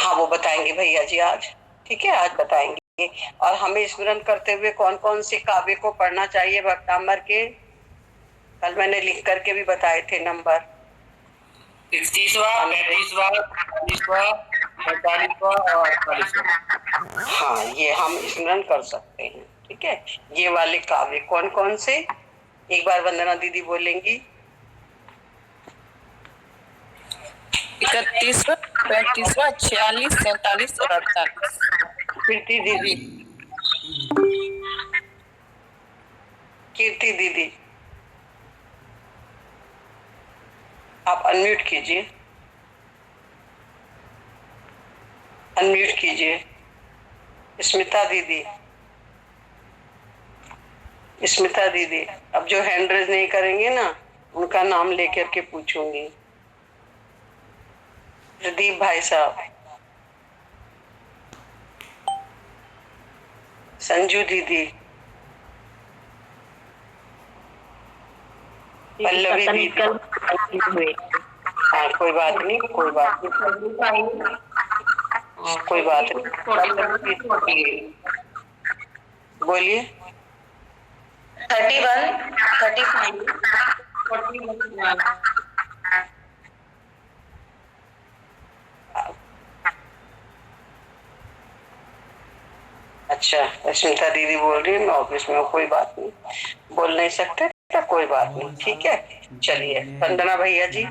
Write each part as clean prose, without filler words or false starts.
हाँ वो बताएंगे भैया जी आज। ठीक है, आज बताएंगे। और हमें स्मरण करते हुए कौन कौन से काव्य को पढ़ना चाहिए भक्तांबर के, कल मैंने लिख करके भी बताए थे नंबर। 31वां, 35वां, 40वां, 45वां और 48वां। हाँ ये हम स्मरण कर सकते हैं। ठीक है, ये वाले काव्य कौन कौन से, एक बार वंदना दीदी बोलेंगी। 31वां, 35वां, 46, 47 और 48। कीर्ति दीदी, कीर्ति दीदी आप अनम्यूट कीजिए, अनम्यूट कीजिए। स्मिता दीदी, स्मिता दीदी, अब जो हैंड रेज नहीं करेंगे ना उनका नाम लेकर के पूछूंगी। प्रदीप भाई साहब, संजू दीदी, पल्लवी दीदी। हाँ कोई बात नहीं, कोई बात नहीं, कोई बात नहीं, बोलिए। 31, 35, 41। अच्छा स्मिता दीदी बोल रही है मैं ऑफिस में हूँ, कोई बात नहीं, बोल नहीं सकते तो कोई बात नहीं। ठीक है, चलिए वंदना भैया जी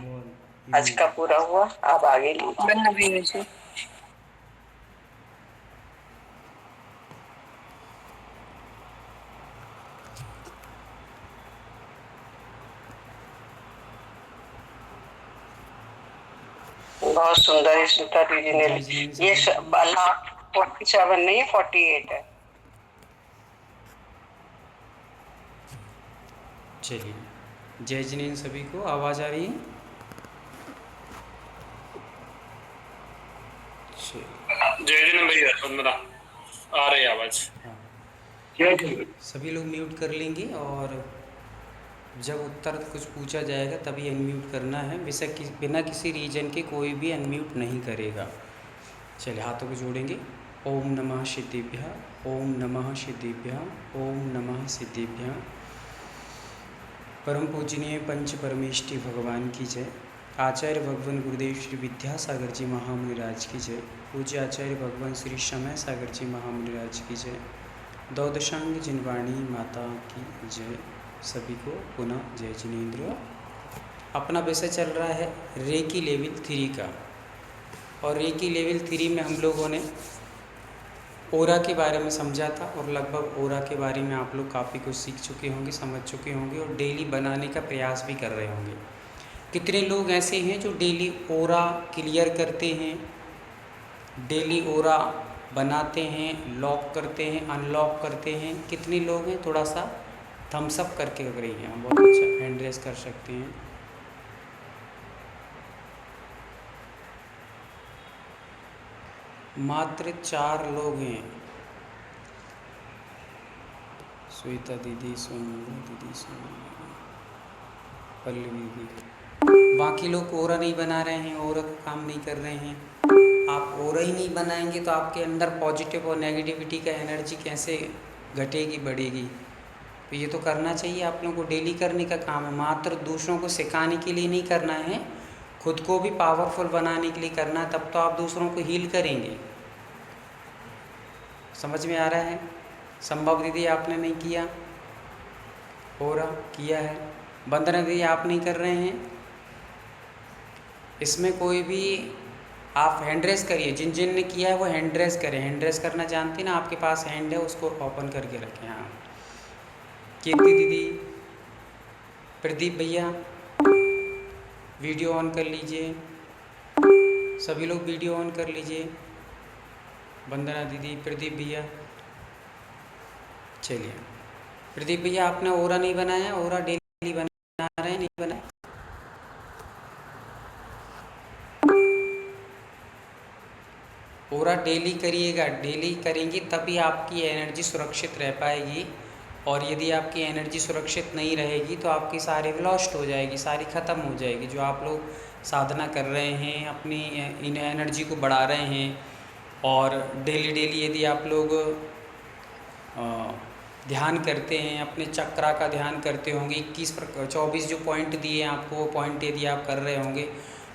आज का पूरा हुआ, आप आगे लीजिए। बहुत सुंदर स्मिता दीदी ने, ये 47 नहीं 48 है। चलिए, जय जिनेंद्र सभी को, आवाज़ आ रही है? जय जिनेंद्र भैया, वंदना आ रही आवाज़। हाँ, सभी लोग म्यूट कर लेंगे और जब उत्तर कुछ पूछा जाएगा तभी अनम्यूट करना है। बिना किसी रीजन के कोई भी अनम्यूट नहीं करेगा। चलिए हाथों को जोड़ेंगे। ओम नमः सिद्धिभ्यः, ओम नमः सिद्धिभ्यः, ओम नमः सिद्धिभ्यः। परम पूजनीय पंच परमेष्ठी भगवान की जय। आचार्य भगवान गुरुदेव श्री विद्यासागर जी महामुनिराज की जय। पूज्य आचार्य भगवान श्री समय सागर जी महामुनिराज की जय। द्वादशांग जिनवाणी माता की जय। सभी को पुनः जय जिनेंद्र। अपना विषय चल रहा है रेकी लेवल 3 का, और रेकी लेवल 3 में हम लोगों ने ओरा के बारे में समझा था, और लगभग ओरा के बारे में आप लोग काफ़ी कुछ सीख चुके होंगे, समझ चुके होंगे और डेली बनाने का प्रयास भी कर रहे होंगे। कितने लोग ऐसे हैं जो डेली ओरा क्लियर करते हैं, डेली ओरा बनाते हैं, लॉक करते हैं, अनलॉक करते हैं? कितने लोग हैं? थोड़ा सा थम्स अप करके कर रही हैं, बहुत अच्छा हैंड रेस कर सकते हैं। मात्र 4 लोग हैं। श्वेता दीदी, सोनू दीदी, पल्लवी दीदी। बाकी लोग ओरा नहीं बना रहे हैं, ओरा का काम नहीं कर रहे हैं। आप ओरा ही नहीं बनाएंगे तो आपके अंदर पॉजिटिव और नेगेटिविटी का एनर्जी कैसे घटेगी, बढ़ेगी? तो ये तो करना चाहिए आप लोगों को, डेली करने का काम है। मात्र दूसरों को सिखाने के लिए नहीं करना है, खुद को भी पावरफुल बनाने के लिए करना है, तब तो आप दूसरों को हील करेंगे। समझ में आ रहा है? संभव दीदी आपने नहीं किया, ओरा किया है। वंदना दीदी आप नहीं कर रहे हैं। इसमें कोई भी आप हैंड रेस करिए, जिन जिन ने किया है वो हैंड रेस करें। हैंड रेस करना जानते हैं ना, आपके पास हैंड है उसको ओपन करके रखें। हाँ, कीर्ति दीदी, प्रदीप भैया वीडियो ऑन कर लीजिए, सभी लोग वीडियो ऑन कर लीजिए। वंदना दीदी, प्रदीप भैया। चलिए प्रदीप भैया, आपने ओरा नहीं बनाया, ओरा डेली बना रहे हैं, नहीं बनाया? ओरा डेली करिएगा, डेली करेंगे तभी आपकी एनर्जी सुरक्षित रह पाएगी। और यदि आपकी एनर्जी सुरक्षित नहीं रहेगी तो आपकी सारी लॉस्ट हो जाएगी, सारी ख़त्म हो जाएगी। जो आप लोग साधना कर रहे हैं, अपनी इन एनर्जी को बढ़ा रहे हैं, और डेली डेली यदि आप लोग ध्यान करते हैं, अपने चक्रा का ध्यान करते होंगे, 24 जो पॉइंट दिए हैं आपको, वो पॉइंट यदि आप कर रहे होंगे,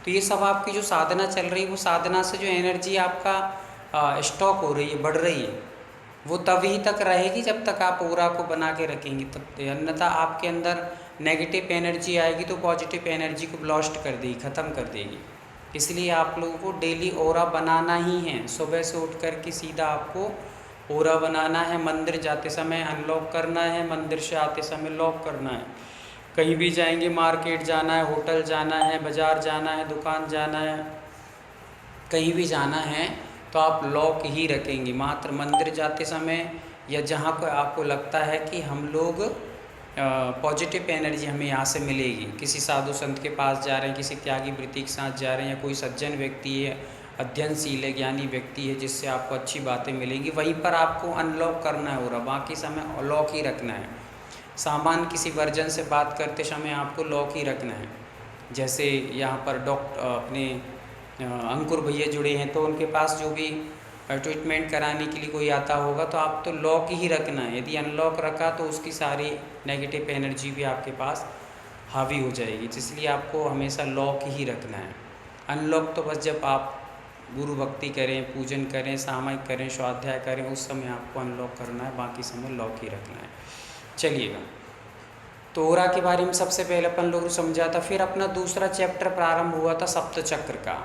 तो ये सब आपकी जो साधना चल रही है, वो साधना से जो एनर्जी आपका स्टॉक हो रही है, बढ़ रही है, वो तभी तक रहेगी जब तक आप ऑरा को बना के रखेंगे। तब अन्यथा आपके अंदर नेगेटिव एनर्जी आएगी तो पॉजिटिव एनर्जी को ब्लास्ट कर देगी, ख़त्म कर देगी। इसलिए आप लोगों को डेली ऑरा बनाना ही है। सुबह से उठ कर के सीधा आपको ऑरा बनाना है, मंदिर जाते समय अनलॉक करना है, मंदिर से आते समय लॉक करना है। कहीं भी जाएंगे, मार्केट जाना है, होटल जाना है, बाज़ार जाना है, दुकान जाना है, कहीं भी जाना है तो आप लॉक ही रखेंगे। मात्र मंदिर जाते समय या जहाँ पर आपको लगता है कि हम लोग पॉजिटिव एनर्जी हमें यहाँ से मिलेगी, किसी साधु संत के पास जा रहे हैं, किसी त्यागी वृत्ति के साथ जा रहे हैं, या कोई सज्जन व्यक्ति है, अध्ययनशील है, ज्ञानी व्यक्ति है, जिससे आपको अच्छी बातें मिलेंगी, वहीं पर आपको अनलॉक करना है और बाकी समय लॉक ही रखना है। सामान्य किसी वर्जन से बात करते समय आपको लॉक ही रखना है। जैसे यहाँ पर अपने अंकुर भैया जुड़े हैं, तो उनके पास जो भी ट्रीटमेंट कराने के लिए कोई आता होगा तो आप तो लॉक ही रखना है। यदि अनलॉक रखा तो उसकी सारी नेगेटिव एनर्जी भी आपके पास हावी हो जाएगी, इसलिए आपको हमेशा लॉक ही रखना है। अनलॉक तो बस जब आप गुरु भक्ति करें, पूजन करें, सामायिक करें, स्वाध्याय करें, उस समय आपको अनलॉक करना है, बाकी समय लॉक ही रखना है। चलिएगा, तो ऑरा के बारे में सबसे पहले अपन लोगों ने समझा था। फिर अपना दूसरा चैप्टर प्रारंभ हुआ था सप्त चक्र का।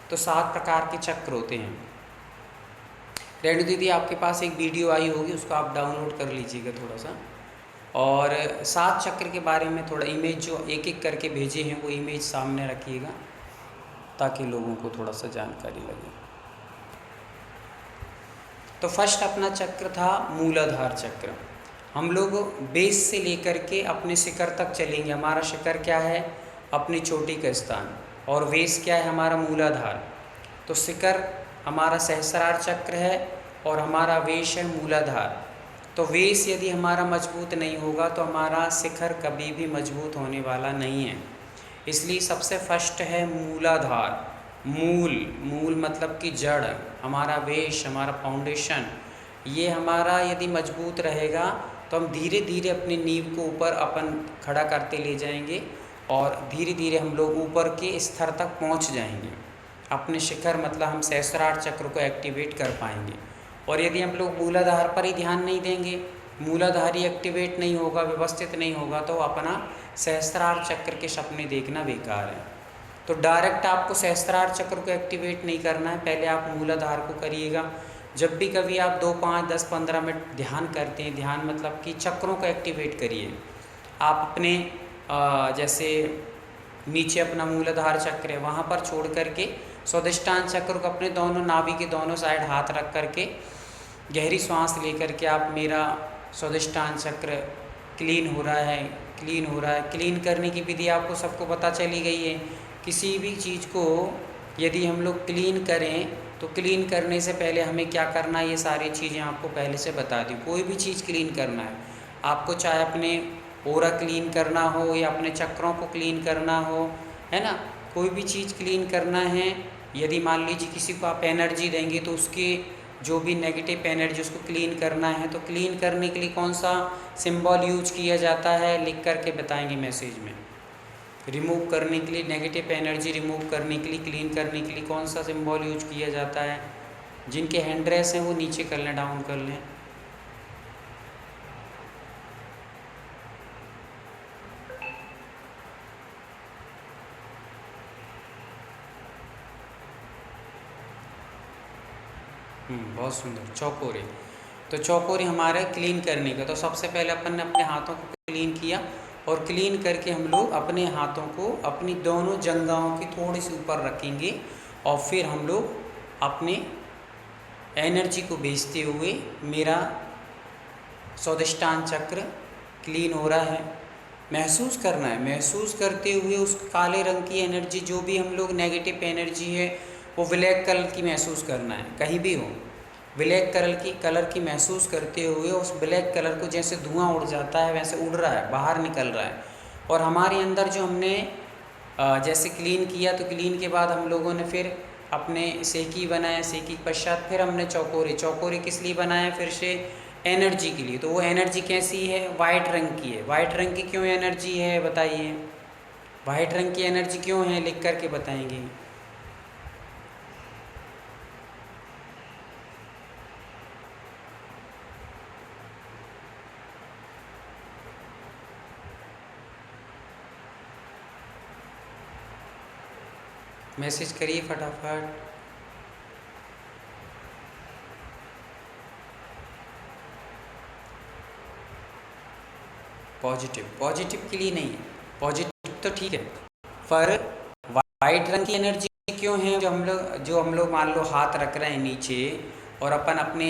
तो 7 प्रकार के चक्र होते हैं। रेणु दीदी, आपके पास एक वीडियो आई होगी, उसको आप डाउनलोड कर लीजिएगा थोड़ा सा, और 7 चक्र के बारे में थोड़ा इमेज जो एक एक करके भेजे हैं वो इमेज सामने रखिएगा ताकि लोगों को थोड़ा सा जानकारी लगे। तो फर्स्ट अपना चक्र था मूलाधार चक्र। हम लोग बेस से लेकर के अपने शिखर तक चलेंगे। हमारा शिखर क्या है? अपनी चोटी का स्थान, और बेस क्या है? हमारा मूलाधार। तो शिखर हमारा सहस्रार चक्र है और हमारा वेश है मूलाधार। तो वेश यदि हमारा मजबूत नहीं होगा तो हमारा शिखर कभी भी मजबूत होने वाला नहीं है। इसलिए सबसे फर्स्ट है मूलाधार। मूल मतलब कि जड़, हमारा वेश, हमारा फाउंडेशन, ये हमारा यदि मजबूत रहेगा तो हम धीरे धीरे अपनी नींव को ऊपर अपन खड़ा करते ले जाएंगे और धीरे धीरे हम लोग ऊपर के स्तर तक पहुंच जाएंगे। अपने शिखर मतलब हम सहस्रार चक्र को एक्टिवेट कर पाएंगे। और यदि हम लोग मूलाधार पर ही ध्यान नहीं देंगे, मूलाधार ही एक्टिवेट नहीं होगा, व्यवस्थित नहीं होगा, तो अपना सहस्रार चक्र के सपने देखना बेकार है। तो डायरेक्ट आपको सहस्रार चक्र को एक्टिवेट नहीं करना है, पहले आप मूलाधार को करिएगा। जब भी कभी आप 2, 5, 10, 15 मिनट ध्यान करते हैं, ध्यान मतलब कि चक्रों को एक्टिवेट करिए। आप अपने जैसे नीचे अपना मूलाधार चक्र है, वहाँ पर छोड़ करके स्वादिष्टान चक्र को अपने दोनों नाभि के दोनों साइड हाथ रख करके गहरी सांस लेकर के आप मेरा स्वादिष्टान चक्र क्लीन हो रहा है, क्लीन हो रहा है। क्लीन करने की विधि आपको सबको पता चली गई है। किसी भी चीज़ को यदि हम लोग क्लीन करें तो क्लीन करने से पहले हमें क्या करना है, ये सारी चीज़ें आपको पहले से बता दी। कोई भी चीज़ क्लीन करना है आपको, चाहे अपने ऑरा क्लीन करना हो या अपने चक्रों को क्लीन करना हो, है ना, कोई भी चीज़ क्लीन करना है। यदि मान लीजिए किसी को आप एनर्जी देंगे तो उसकी जो भी नेगेटिव एनर्जी उसको क्लीन करना है, तो क्लीन करने के लिए कौन सा सिंबल यूज किया जाता है लिख करके बताएंगे मैसेज में। रिमूव करने के लिए, नेगेटिव एनर्जी रिमूव करने के लिए, क्लीन करने के लिए कौन सा सिंबल यूज किया जाता है? जिनके हैंड रेस हैं वो नीचे कर लें, डाउन कर लें। बहुत सुंदर, चौकोरे। तो चौकोरे हमारे क्लीन करने का। तो सबसे पहले अपन ने अपने हाथों को क्लीन किया और क्लीन करके हम लोग अपने हाथों को अपनी दोनों जंघाओं की थोड़ी सी ऊपर रखेंगे और फिर हम लोग अपने एनर्जी को भेजते हुए मेरा स्वादिष्टान चक्र क्लीन हो रहा है, महसूस करना है। महसूस करते हुए उस काले रंग की एनर्जी, जो भी हम लोग नेगेटिव एनर्जी है वो ब्लैक कलर की महसूस करना है, कहीं भी हो। ब्लैक कलर की महसूस करते हुए उस ब्लैक कलर को जैसे धुआं उड़ जाता है वैसे उड़ रहा है, बाहर निकल रहा है। और हमारे अंदर जो हमने जैसे क्लीन किया, तो क्लीन के बाद हम लोगों ने फिर अपने सेकी बनाया, सेकी के पश्चात फिर हमने चौकोरे किस लिए बनाया, फिर से एनर्जी के लिए। तो वो एनर्जी कैसी है, वाइट रंग की है। वाइट रंग की क्यों एनर्जी है बताइए, वाइट रंग की एनर्जी क्यों है, लिख करके बताएंगे। मैसेज करिए फटाफट। पॉजिटिव के लिए नहीं है, पॉजिटिव तो ठीक है, पर वाइट रंग की एनर्जी क्यों है। जो हम लोग मान लो हाथ रख रहे हैं नीचे और अपन अपने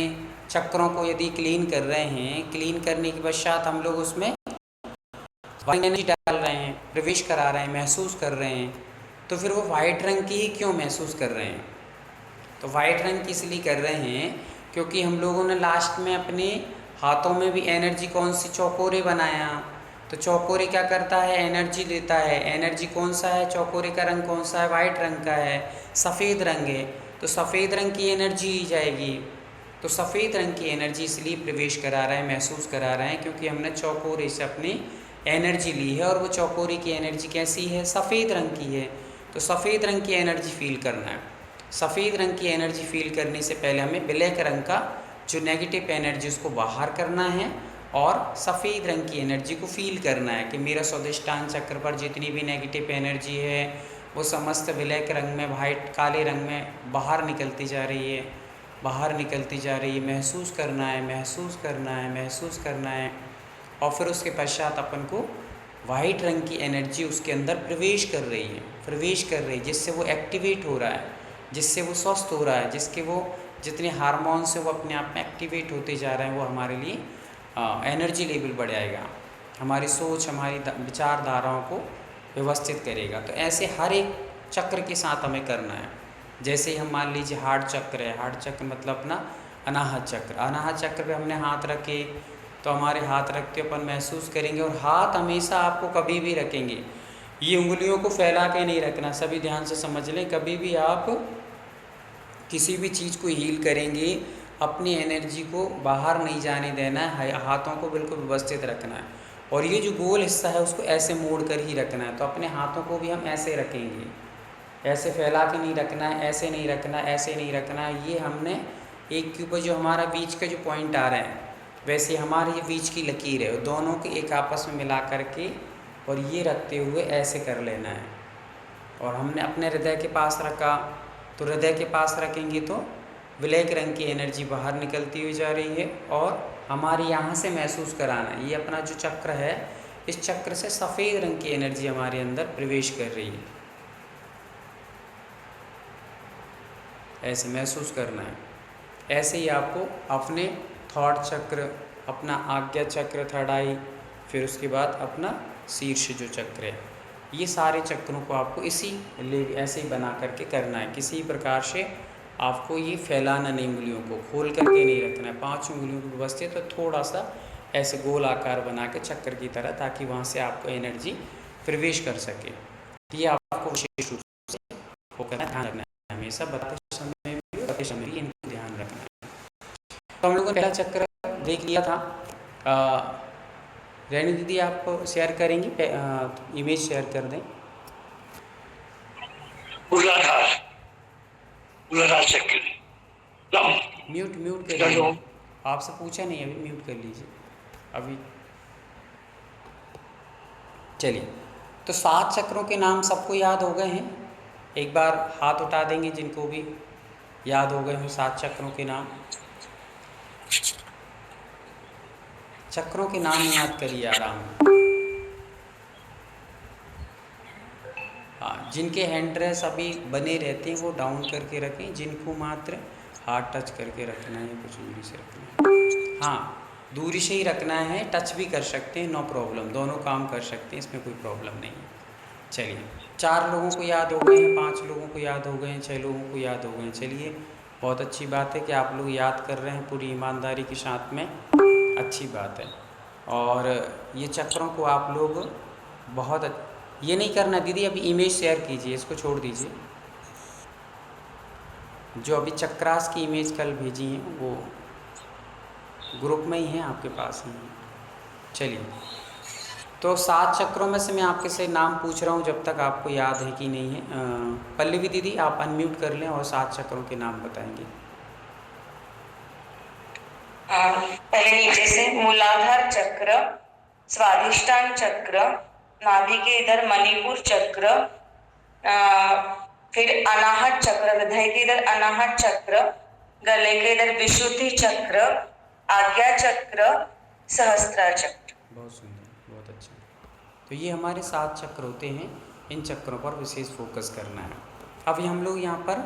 चक्रों को यदि क्लीन कर रहे हैं, क्लीन करने के पश्चात हम लोग उसमें वाइट एनर्जी डाल रहे हैं, प्रवेश करा रहे हैं, महसूस कर रहे हैं, तो फिर वो वाइट रंग की ही क्यों महसूस कर रहे हैं। तो वाइट रंग की इसलिए कर रहे हैं क्योंकि हम लोगों ने लास्ट में अपने हाथों में भी एनर्जी कौन सी, चौकोरे बनाया। तो चौकोरे क्या करता है, एनर्जी लेता है। एनर्जी कौन सा है, चौकोरे का रंग कौन सा है, वाइट रंग का है, सफ़ेद रंग है। तो सफ़ेद रंग की एनर्जी ही जाएगी। तो सफ़ेद रंग की एनर्जी इसलिए प्रवेश करा रहा है, महसूस करा रहा है क्योंकि हमने चौकोरे से अपनी एनर्जी ली है, और वो चौकोरे की एनर्जी कैसी है, सफ़ेद रंग की है। तो सफ़ेद रंग की एनर्जी फील करना है। सफ़ेद रंग की एनर्जी फील करने से पहले हमें ब्लैक रंग का जो नेगेटिव एनर्जी उसको बाहर करना है, और सफ़ेद रंग की एनर्जी को फील करना है कि मेरा स्वादिष्टान चक्र पर जितनी भी नेगेटिव एनर्जी है वो समस्त ब्लैक रंग में, वाइट काले रंग में बाहर निकलती जा रही है, बाहर निकलती जा रही है। महसूस करना है, महसूस करना है, महसूस करना है। और फिर उसके पश्चात अपन को वाइट रंग की एनर्जी उसके अंदर प्रवेश कर रही है, प्रवेश कर रही है, जिससे वो एक्टिवेट हो रहा है, जिससे वो स्वस्थ हो रहा है, जिसके वो जितने हार्मोन्स हैं वो अपने आप में एक्टिवेट होते जा रहे हैं। वो हमारे लिए एनर्जी लेवल बढ़ाएगा, हमारी सोच, हमारी विचारधाराओं को व्यवस्थित करेगा। तो ऐसे हर एक चक्र के साथ हमें करना है। जैसे हम मान लीजिए हार्ट चक्र है, हार्ट चक्र मतलब अपना अनाहत चक्र। अनाहत चक्र पे हमने हाथ रखे, तो हमारे हाथ रखते अपन महसूस करेंगे, और हाथ हमेशा आपको कभी भी रखेंगे, ये उंगलियों को फैला के नहीं रखना। सभी ध्यान से समझ लें, कभी भी आप किसी भी चीज़ को हील करेंगे, अपनी एनर्जी को बाहर नहीं जाने देना है, हाथों को बिल्कुल व्यवस्थित रखना है, और ये जो गोल हिस्सा है उसको ऐसे मोड़ कर ही रखना है। तो अपने हाथों को भी हम ऐसे रखेंगे, ऐसे फैला के नहीं रखना है, ऐसे नहीं रखना, ऐसे नहीं रखना है। ये हमने एक के ऊपर जो हमारा बीच का जो पॉइंट आ रहा है, वैसे हमारी ये बीच की लकीर है, दोनों को एक आपस में मिला करके और ये रखते हुए ऐसे कर लेना है। और हमने अपने हृदय के पास रखा, तो हृदय के पास रखेंगे तो ब्लैक रंग की एनर्जी बाहर निकलती हुई जा रही है, और हमारे यहाँ से महसूस कराना है, ये अपना जो चक्र है, इस चक्र से सफ़ेद रंग की एनर्जी हमारे अंदर प्रवेश कर रही है। ऐसे महसूस करना है। ऐसे ही आपको अपने थॉट चक्र, अपना आज्ञा चक्र, थर्ड आई, फिर उसके बाद अपना शीर्ष जो चक्र है, ये सारे चक्रों को आपको ऐसे ही बना करके करना है। किसी प्रकार से आपको ये फैलाना नहीं, उंगलियों को खोल करके नहीं रखना है, 5 उंगलियों को व्यवस्थित, तो थोड़ा सा ऐसे गोल आकार बना के चक्कर की तरह, ताकि वहाँ से आपको एनर्जी प्रवेश कर सके। ये आपको विशेष रूप से करना, ध्यान रखना है हमेशा, बताते समय भी, करते समय भी इनको ध्यान रखना है। तो हम लोगों ने पहला चक्र देख लिया था। रेणु दीदी आप शेयर करेंगी, इमेज शेयर कर दें। मूलाधार चक्र म्यूट कर लीजिए, आपसे पूछा नहीं, अभी म्यूट कर लीजिए अभी। चलिए, तो 7 चक्रों के नाम सबको याद हो गए हैं? एक बार हाथ उठा देंगे जिनको भी याद हो गए हों 7 चक्रों के नाम। चक्रों के नाम याद करिए आराम। हाँ, जिनके हैंड रेस अभी बने रहते हैं वो डाउन करके रखें, जिनको मात्र हाथ टच करके रखना है, कुछ दूरी से रखना है। हाँ, दूरी से ही रखना है, टच भी कर सकते हैं, नो प्रॉब्लम, दोनों काम कर सकते हैं, इसमें कोई प्रॉब्लम नहीं है। चलिए, 4 लोगों को याद हो गए हैं, 5 लोगों को याद हो गए हैं, 6 लोगों को याद हो गए हैं। चलिए बहुत अच्छी बात है कि आप लोग याद कर रहे हैं पूरी ईमानदारी के साथ में, अच्छी बात है। और ये चक्रों को आप लोग ये नहीं करना दीदी, अभी इमेज शेयर कीजिए, इसको छोड़ दीजिए। जो अभी चक्रास की इमेज कल भेजी हैं वो ग्रुप में ही है, आपके पास ही है। चलिए, तो 7 चक्रों में से मैं आपके से नाम पूछ रहा हूँ, जब तक आपको याद है कि नहीं है। पल्लवी दीदी आप अनम्यूट कर लें और 7 चक्रों के नाम बताएंगे। पहले नीचे से मूलाधार चक्र, स्वाधिष्ठान चक्र, नाभि के इधर मणिपुर चक्र, फिर अनाहत चक्र, हृदय के इधर अनाहत चक्र, गले के इधर विशुद्धि चक्र, आज्ञा चक्र, सहस्त्रार चक्र। बहुत सुंदर, बहुत अच्छा। तो ये हमारे 7 चक्र होते हैं, इन चक्रों पर विशेष फोकस करना है। अभी हम लोग यहाँ पर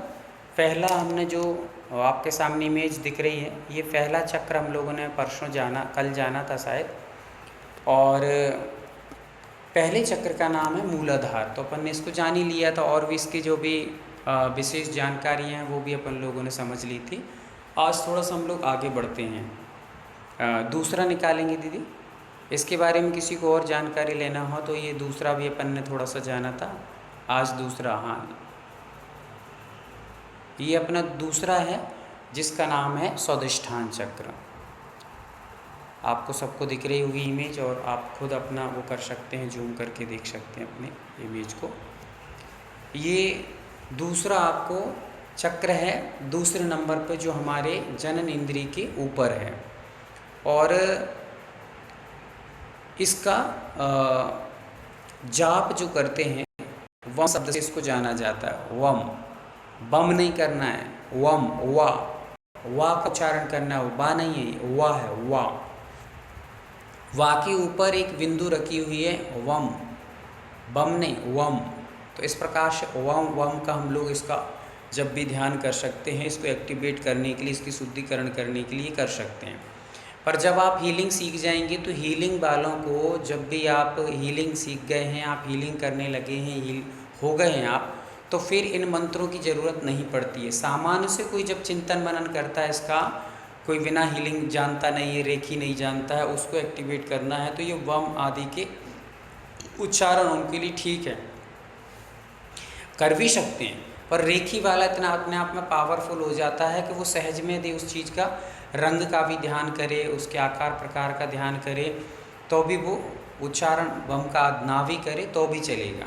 पहला, हमने जो आपके सामने इमेज दिख रही है, ये पहला चक्र हम लोगों ने कल जाना था शायद। और पहले चक्र का नाम है मूलाधार, तो अपन ने इसको जान ही लिया था, और भी इसकी जो भी विशेष जानकारी हैं वो भी अपन लोगों ने समझ ली थी। आज थोड़ा सा हम लोग आगे बढ़ते हैं, दूसरा निकालेंगे दीदी। इसके बारे में किसी को और जानकारी लेना हो तो ये दूसरा भी अपन ने थोड़ा सा जाना था आज। दूसरा, हाँ, ये अपना दूसरा है जिसका नाम है स्वाधिष्ठान चक्र। आपको सबको दिख रही होगी इमेज, और आप खुद अपना वो कर सकते हैं, जूम करके देख सकते हैं अपने इमेज को। ये दूसरा आपको चक्र है, दूसरे नंबर पे, जो हमारे जनन इंद्रिय के ऊपर है। और इसका जाप जो करते हैं, वम शब्द से इसको जाना जाता है। वम, बम नहीं करना है, वम, वा का उच्चारण करना है, बा नहीं है, वा है, वा के ऊपर एक बिंदु रखी हुई है, वम, बम नहीं, वम। तो इस प्रकार से वम का हम लोग इसका जब भी ध्यान कर सकते हैं, इसको एक्टिवेट करने के लिए, इसकी शुद्धिकरण करने के लिए कर सकते हैं। पर जब आप हीलिंग सीख जाएंगे तो हीलिंग वालों को, जब भी आप हीलिंग सीख गए हैं, आप हीलिंग करने लगे हैं, हो गए हैं आप, तो फिर इन मंत्रों की ज़रूरत नहीं पड़ती है। सामान्य से कोई जब चिंतन मनन करता है इसका, कोई बिना हीलिंग जानता नहीं है, रेखी नहीं जानता है, उसको एक्टिवेट करना है, तो ये वम आदि के उच्चारण उनके लिए ठीक है, कर भी सकते हैं। पर रेखी वाला इतना अपने आप में पावरफुल हो जाता है कि वो सहज में यदि उस चीज़ का रंग का भी ध्यान करे, उसके आकार प्रकार का ध्यान करे, तो भी वो उच्चारण वम का ना भी करे तो भी चलेगा।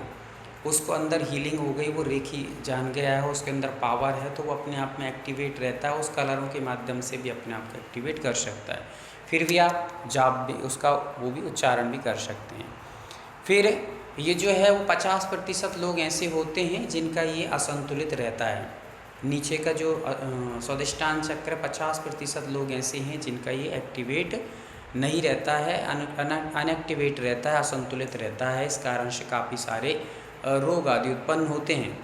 उसको अंदर हीलिंग हो गई, वो रेखी जान गया है, उसके अंदर पावर है, तो वो अपने आप में एक्टिवेट रहता है, उस कलरों के माध्यम से भी अपने आप को एक्टिवेट कर सकता है। फिर भी आप जाप भी उसका वो भी उच्चारण भी कर सकते हैं। फिर ये जो है वो 50% लोग ऐसे होते हैं जिनका ये असंतुलित रहता है। नीचे का जो स्वाधिष्ठान चक्र, 50% लोग ऐसे हैं जिनका ये एक्टिवेट नहीं रहता है, अनएक्टिवेट रहता है, असंतुलित रहता है। इस कारण से काफ़ी सारे रोग आदि उत्पन्न होते हैं।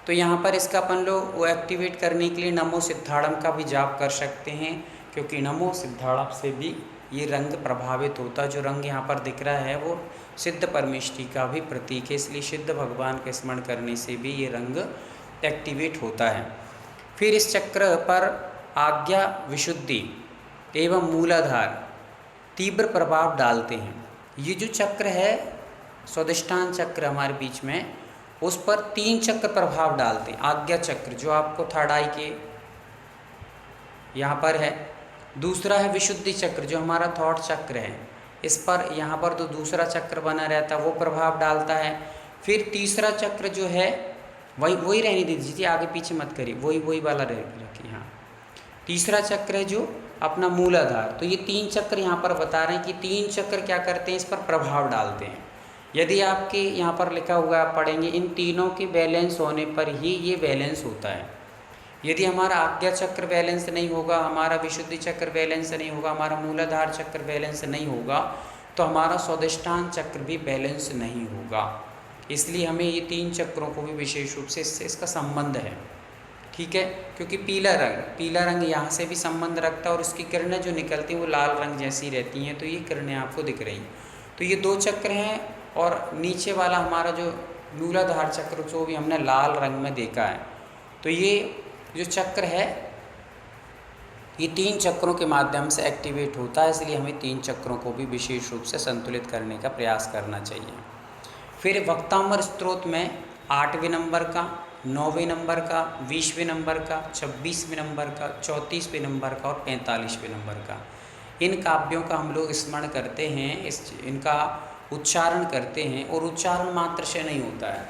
तो यहाँ पर इसका अपन लोग वो एक्टिवेट करने के लिए नमो सिद्धाड़म का भी जाप कर सकते हैं, क्योंकि नमो सिद्धाड़म से भी ये रंग प्रभावित होता है। जो रंग यहाँ पर दिख रहा है वो सिद्ध परमेष्टि का भी प्रतीक है, इसलिए सिद्ध भगवान के स्मरण करने से भी ये रंग एक्टिवेट होता है। फिर इस चक्र पर आज्ञा, विशुद्धि एवं मूलाधार तीव्र प्रभाव डालते हैं। ये जो चक्र है स्वाधिष्ठान चक्र हमारे बीच में, उस पर 3 चक्र प्रभाव डालते हैं। आज्ञा चक्र जो आपको थर्ड आई के यहाँ पर है, दूसरा है विशुद्धि चक्र जो हमारा थॉट चक्र है, इस पर यहाँ पर तो दूसरा चक्र बना रहता है, वो प्रभाव डालता है। फिर तीसरा चक्र जो है वही रहने दीजिए, आगे पीछे मत करिए, वही वाला रखिए। हाँ, तीसरा चक्र है जो अपना मूलाधार। तो ये 3 चक्र यहाँ पर बता रहे हैं कि 3 चक्र क्या करते हैं, इस पर प्रभाव डालते हैं। यदि आपके यहाँ पर लिखा हुआ आप पढ़ेंगे, इन तीनों के बैलेंस होने पर ही ये बैलेंस होता है। यदि हमारा आज्ञा चक्र बैलेंस नहीं होगा, हमारा विशुद्धि चक्र बैलेंस नहीं होगा, हमारा मूलाधार चक्र बैलेंस नहीं होगा, तो हमारा स्वाधिष्ठान चक्र भी बैलेंस नहीं होगा। इसलिए हमें ये 3 चक्रों को भी विशेष रूप से इसका संबंध है, ठीक है। क्योंकि पीला रंग यहाँ से भी संबंध रखता है, और उसकी किरणें जो निकलती हैं वो लाल रंग जैसी रहती हैं, तो ये किरणें आपको दिख रही हैं। तो ये 2 चक्र हैं, और नीचे वाला हमारा जो मूलाधार चक्र जो भी हमने लाल रंग में देखा है। तो ये जो चक्र है ये 3 चक्रों के माध्यम से एक्टिवेट होता है, इसलिए हमें 3 चक्रों को भी विशेष रूप से संतुलित करने का प्रयास करना चाहिए। फिर वक्तांबर स्त्रोत में 8वें नंबर का, 9वें नंबर का, 20वें नंबर का, 26वें नंबर का, 34वें नंबर का और 45वें नंबर का, इन काव्यों का हम लोग स्मरण करते हैं, इनका उच्चारण करते हैं। और उच्चारण मात्र से नहीं होता है।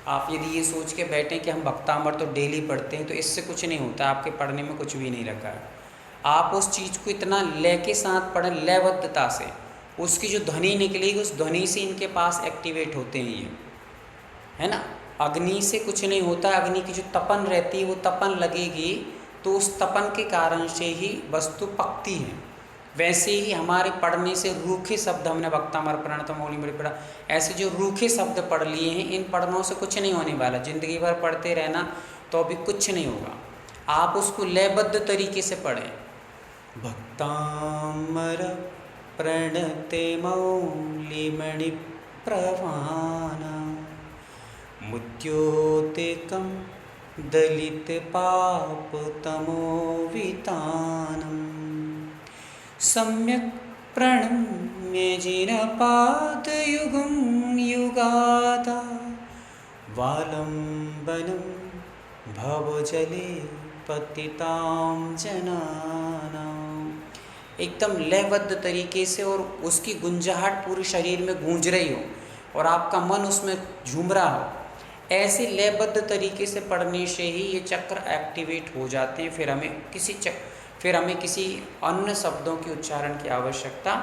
आप यदि ये सोच के बैठें कि हम वक्तांबर तो डेली पढ़ते हैं, तो इससे कुछ नहीं होता, आपके पढ़ने में कुछ भी नहीं रखा है। आप उस चीज़ को इतना लय के साथ पढ़ें, लयबद्धता से, उसकी जो ध्वनि निकलेगी उस ध्वनि से इनके पास एक्टिवेट होते हैं ये, है ना। अग्नि से कुछ नहीं होता, अग्नि की जो तपन रहती है वो तपन लगेगी तो उस तपन के कारण से ही वस्तु पकती है। वैसे ही हमारे पढ़ने से रूखे शब्द, हमने वक्तांबर प्रणतम मौली में पढ़ा, ऐसे जो रूखे शब्द पढ़ लिए हैं, इन पढ़नों से कुछ नहीं होने वाला। ज़िंदगी भर पढ़ते रहना तो अभी कुछ नहीं होगा। आप उसको लयबद्ध तरीके से पढ़ें। भक्तांबर प्रणते मौलिमणि प्रवाना मुद्योतिकं दलित पाप तमोवितानम सम्यक् प्रणम्य जिनपादयुगं युगादा वालम्बनं भवजले पतितां जनानां। एकदम लयबद्ध तरीके से और उसकी गुंजाहट पूरे शरीर में गूंज रही हो और आपका मन उसमें झूम रहा हो, ऐसे लयबद्ध तरीके से पढ़ने से ही ये चक्र एक्टिवेट हो जाते हैं। फिर हमें किसी अन्य शब्दों के उच्चारण की आवश्यकता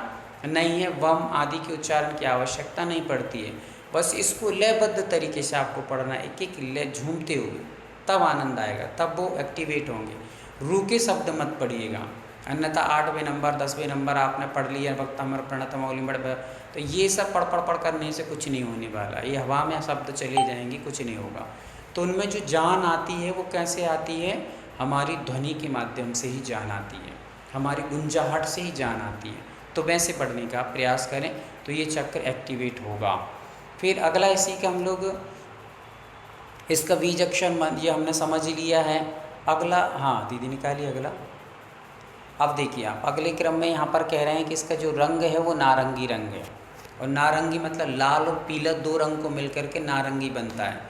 नहीं है, वम आदि के उच्चारण की आवश्यकता नहीं पड़ती है। बस इसको लयबद्ध तरीके से आपको पढ़ना, एक एक लय झूमते हुए, तब आनंद आएगा, तब वो एक्टिवेट होंगे। रूखे शब्द मत पढ़िएगा, अन्यथा 8वें नंबर 10वें नंबर आपने पढ़ लिया वक्तांबर प्रणतम मौलिम, तो ये सब पढ़ करने से कुछ नहीं होने वाला। ये हवा में शब्द चले जाएंगे, कुछ नहीं होगा। तो उनमें जो जान आती है वो कैसे आती है? हमारी ध्वनि के माध्यम से ही जान आती है, हमारी गुंजाहट से ही जान आती है। तो वैसे पढ़ने का प्रयास करें तो ये चक्र एक्टिवेट होगा। फिर अगला इसी का हम लोग इसका बीज अक्षर ये हमने समझ लिया है। अगला, हाँ दीदी निकालिए अगला। अब देखिए आप अगले क्रम में यहाँ पर कह रहे हैं कि इसका जो रंग है वो नारंगी रंग है। और नारंगी मतलब लाल और पीला, 2 रंग को मिलकर के नारंगी बनता है।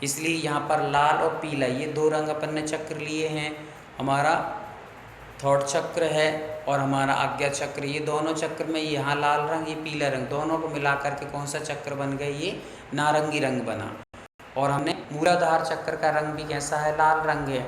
इसलिए यहाँ पर लाल और पीला ये 2 रंग अपन ने चक्र लिए हैं। हमारा थॉट चक्र है और हमारा आज्ञा चक्र, ये दोनों चक्र में यहाँ लाल रंग, ये पीला रंग, दोनों को मिला करके कौन सा चक्र बन गया? ये नारंगी रंग बना। और हमने मूलाधार चक्र का रंग भी कैसा है? लाल रंग है।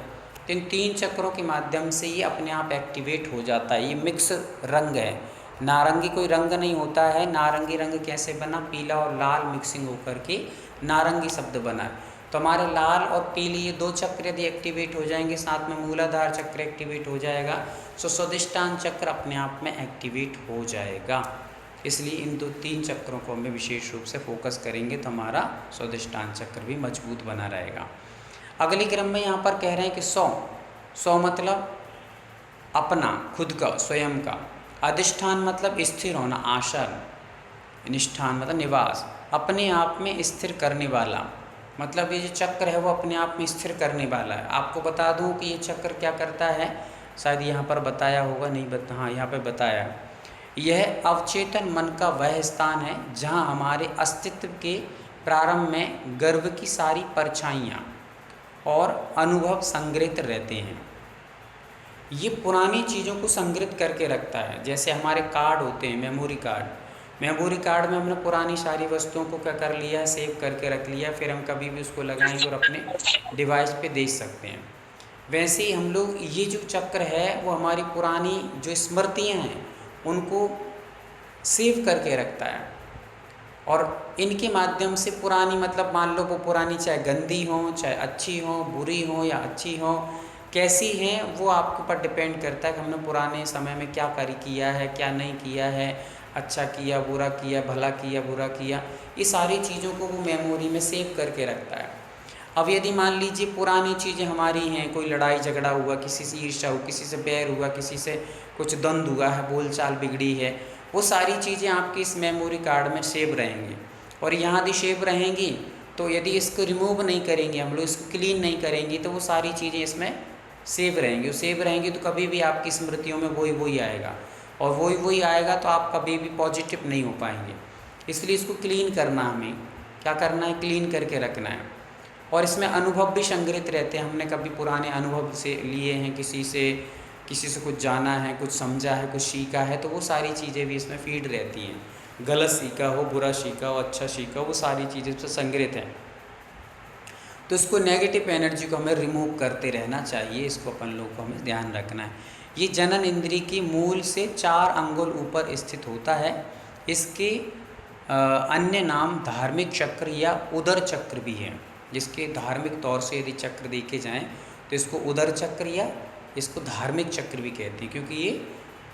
तो इन 3 चक्रों के माध्यम से ये अपने आप एक्टिवेट हो जाता है। ये मिक्स रंग है, नारंगी कोई रंग नहीं होता है। नारंगी रंग कैसे बना? पीला और लाल मिक्सिंग होकर के नारंगी शब्द बना। तो हमारे लाल और पीली ये 2 चक्र यदि एक्टिवेट हो जाएंगे, साथ में मूलाधार चक्र एक्टिवेट हो जाएगा, तो स्वादिष्टान चक्र अपने आप में एक्टिवेट हो जाएगा। इसलिए इन 3 चक्रों को हमें विशेष रूप से फोकस करेंगे तो हमारा स्वादिष्टान चक्र भी मजबूत बना रहेगा। अगले क्रम में यहाँ पर कह रहे हैं कि 100 मतलब अपना, खुद का, स्वयं का। अधिष्ठान मतलब स्थिर होना, आसन। निष्ठान मतलब निवास, अपने आप में स्थिर करने वाला। मतलब ये जो चक्र है वो अपने आप में स्थिर करने वाला है। आपको बता दूं कि ये चक्र क्या करता है, शायद यहाँ पर बताया होगा, नहीं हाँ यहाँ पर बताया। यह अवचेतन मन का वह स्थान है जहाँ हमारे अस्तित्व के प्रारंभ में गर्भ की सारी परछाइयाँ और अनुभव संग्रहित रहते हैं। ये पुरानी चीज़ों को संग्रहित करके रखता है। जैसे हमारे कार्ड होते हैं, मेमोरी कार्ड। मेमोरी कार्ड में हमने पुरानी सारी वस्तुओं को क्या कर लिया है? सेव करके रख लिया, फिर हम कभी भी उसको लगाएंगे और अपने डिवाइस पे देख सकते हैं। वैसे ही हम लोग, ये जो चक्र है वो हमारी पुरानी जो स्मृतियाँ हैं उनको सेव करके रखता है। और इनके माध्यम से पुरानी, मतलब मान लो वो पुरानी चाहे गंदी हो, चाहे अच्छी हो, बुरी हो या अच्छी हो, कैसी हैं वो आपके ऊपर डिपेंड करता है कि हमने पुराने समय में क्या कार्य किया है, क्या नहीं किया है, अच्छा किया, बुरा किया, भला किया, बुरा किया। ये सारी चीज़ों को वो मेमोरी में सेव करके रखता है। अब यदि मान लीजिए पुरानी चीज़ें हमारी हैं, कोई लड़ाई झगड़ा हुआ, किसी से ईर्ष्या हुआ, किसी से बैर हुआ, किसी से कुछ द्वंद्व हुआ है, बोलचाल बिगड़ी है, वो सारी चीज़ें आपकी इस मेमोरी कार्ड में सेव रहेंगी। और यहाँ यदि सेव रहेंगी तो यदि इसको रिमूव नहीं करेंगे, हम लोग इसको क्लीन नहीं करेंगे, तो वो सारी चीज़ें इसमें सेव रहेंगे। वो सेव रहेंगे तो कभी भी आपकी स्मृतियों में वही आएगा, और वही आएगा तो आप कभी भी पॉजिटिव नहीं हो पाएंगे। इसलिए इसको क्लीन करना, हमें क्या करना है, क्लीन करके रखना है। और इसमें अनुभव भी संग्रहित रहते हैं। हमने कभी पुराने अनुभव से लिए हैं, किसी से कुछ जाना है, कुछ समझा है, कुछ सीखा है, तो वो सारी चीज़ें भी इसमें फीड रहती हैं। गलत सीखा हो, बुरा सीखा हो, अच्छा सीखा हो, वो सारी चीज़ें इसमें संग्रहित हैं। तो इसको नेगेटिव एनर्जी को हमें रिमूव करते रहना चाहिए। इसको अपन लोग को हमें ध्यान रखना है। ये जनन इंद्रिय की मूल से 4 अंगुल ऊपर स्थित होता है। इसके अन्य नाम धार्मिक चक्र या उदर चक्र भी है, जिसके धार्मिक तौर से यदि चक्र देखे जाएं तो इसको उदर चक्र या इसको धार्मिक चक्र भी कहते हैं, क्योंकि ये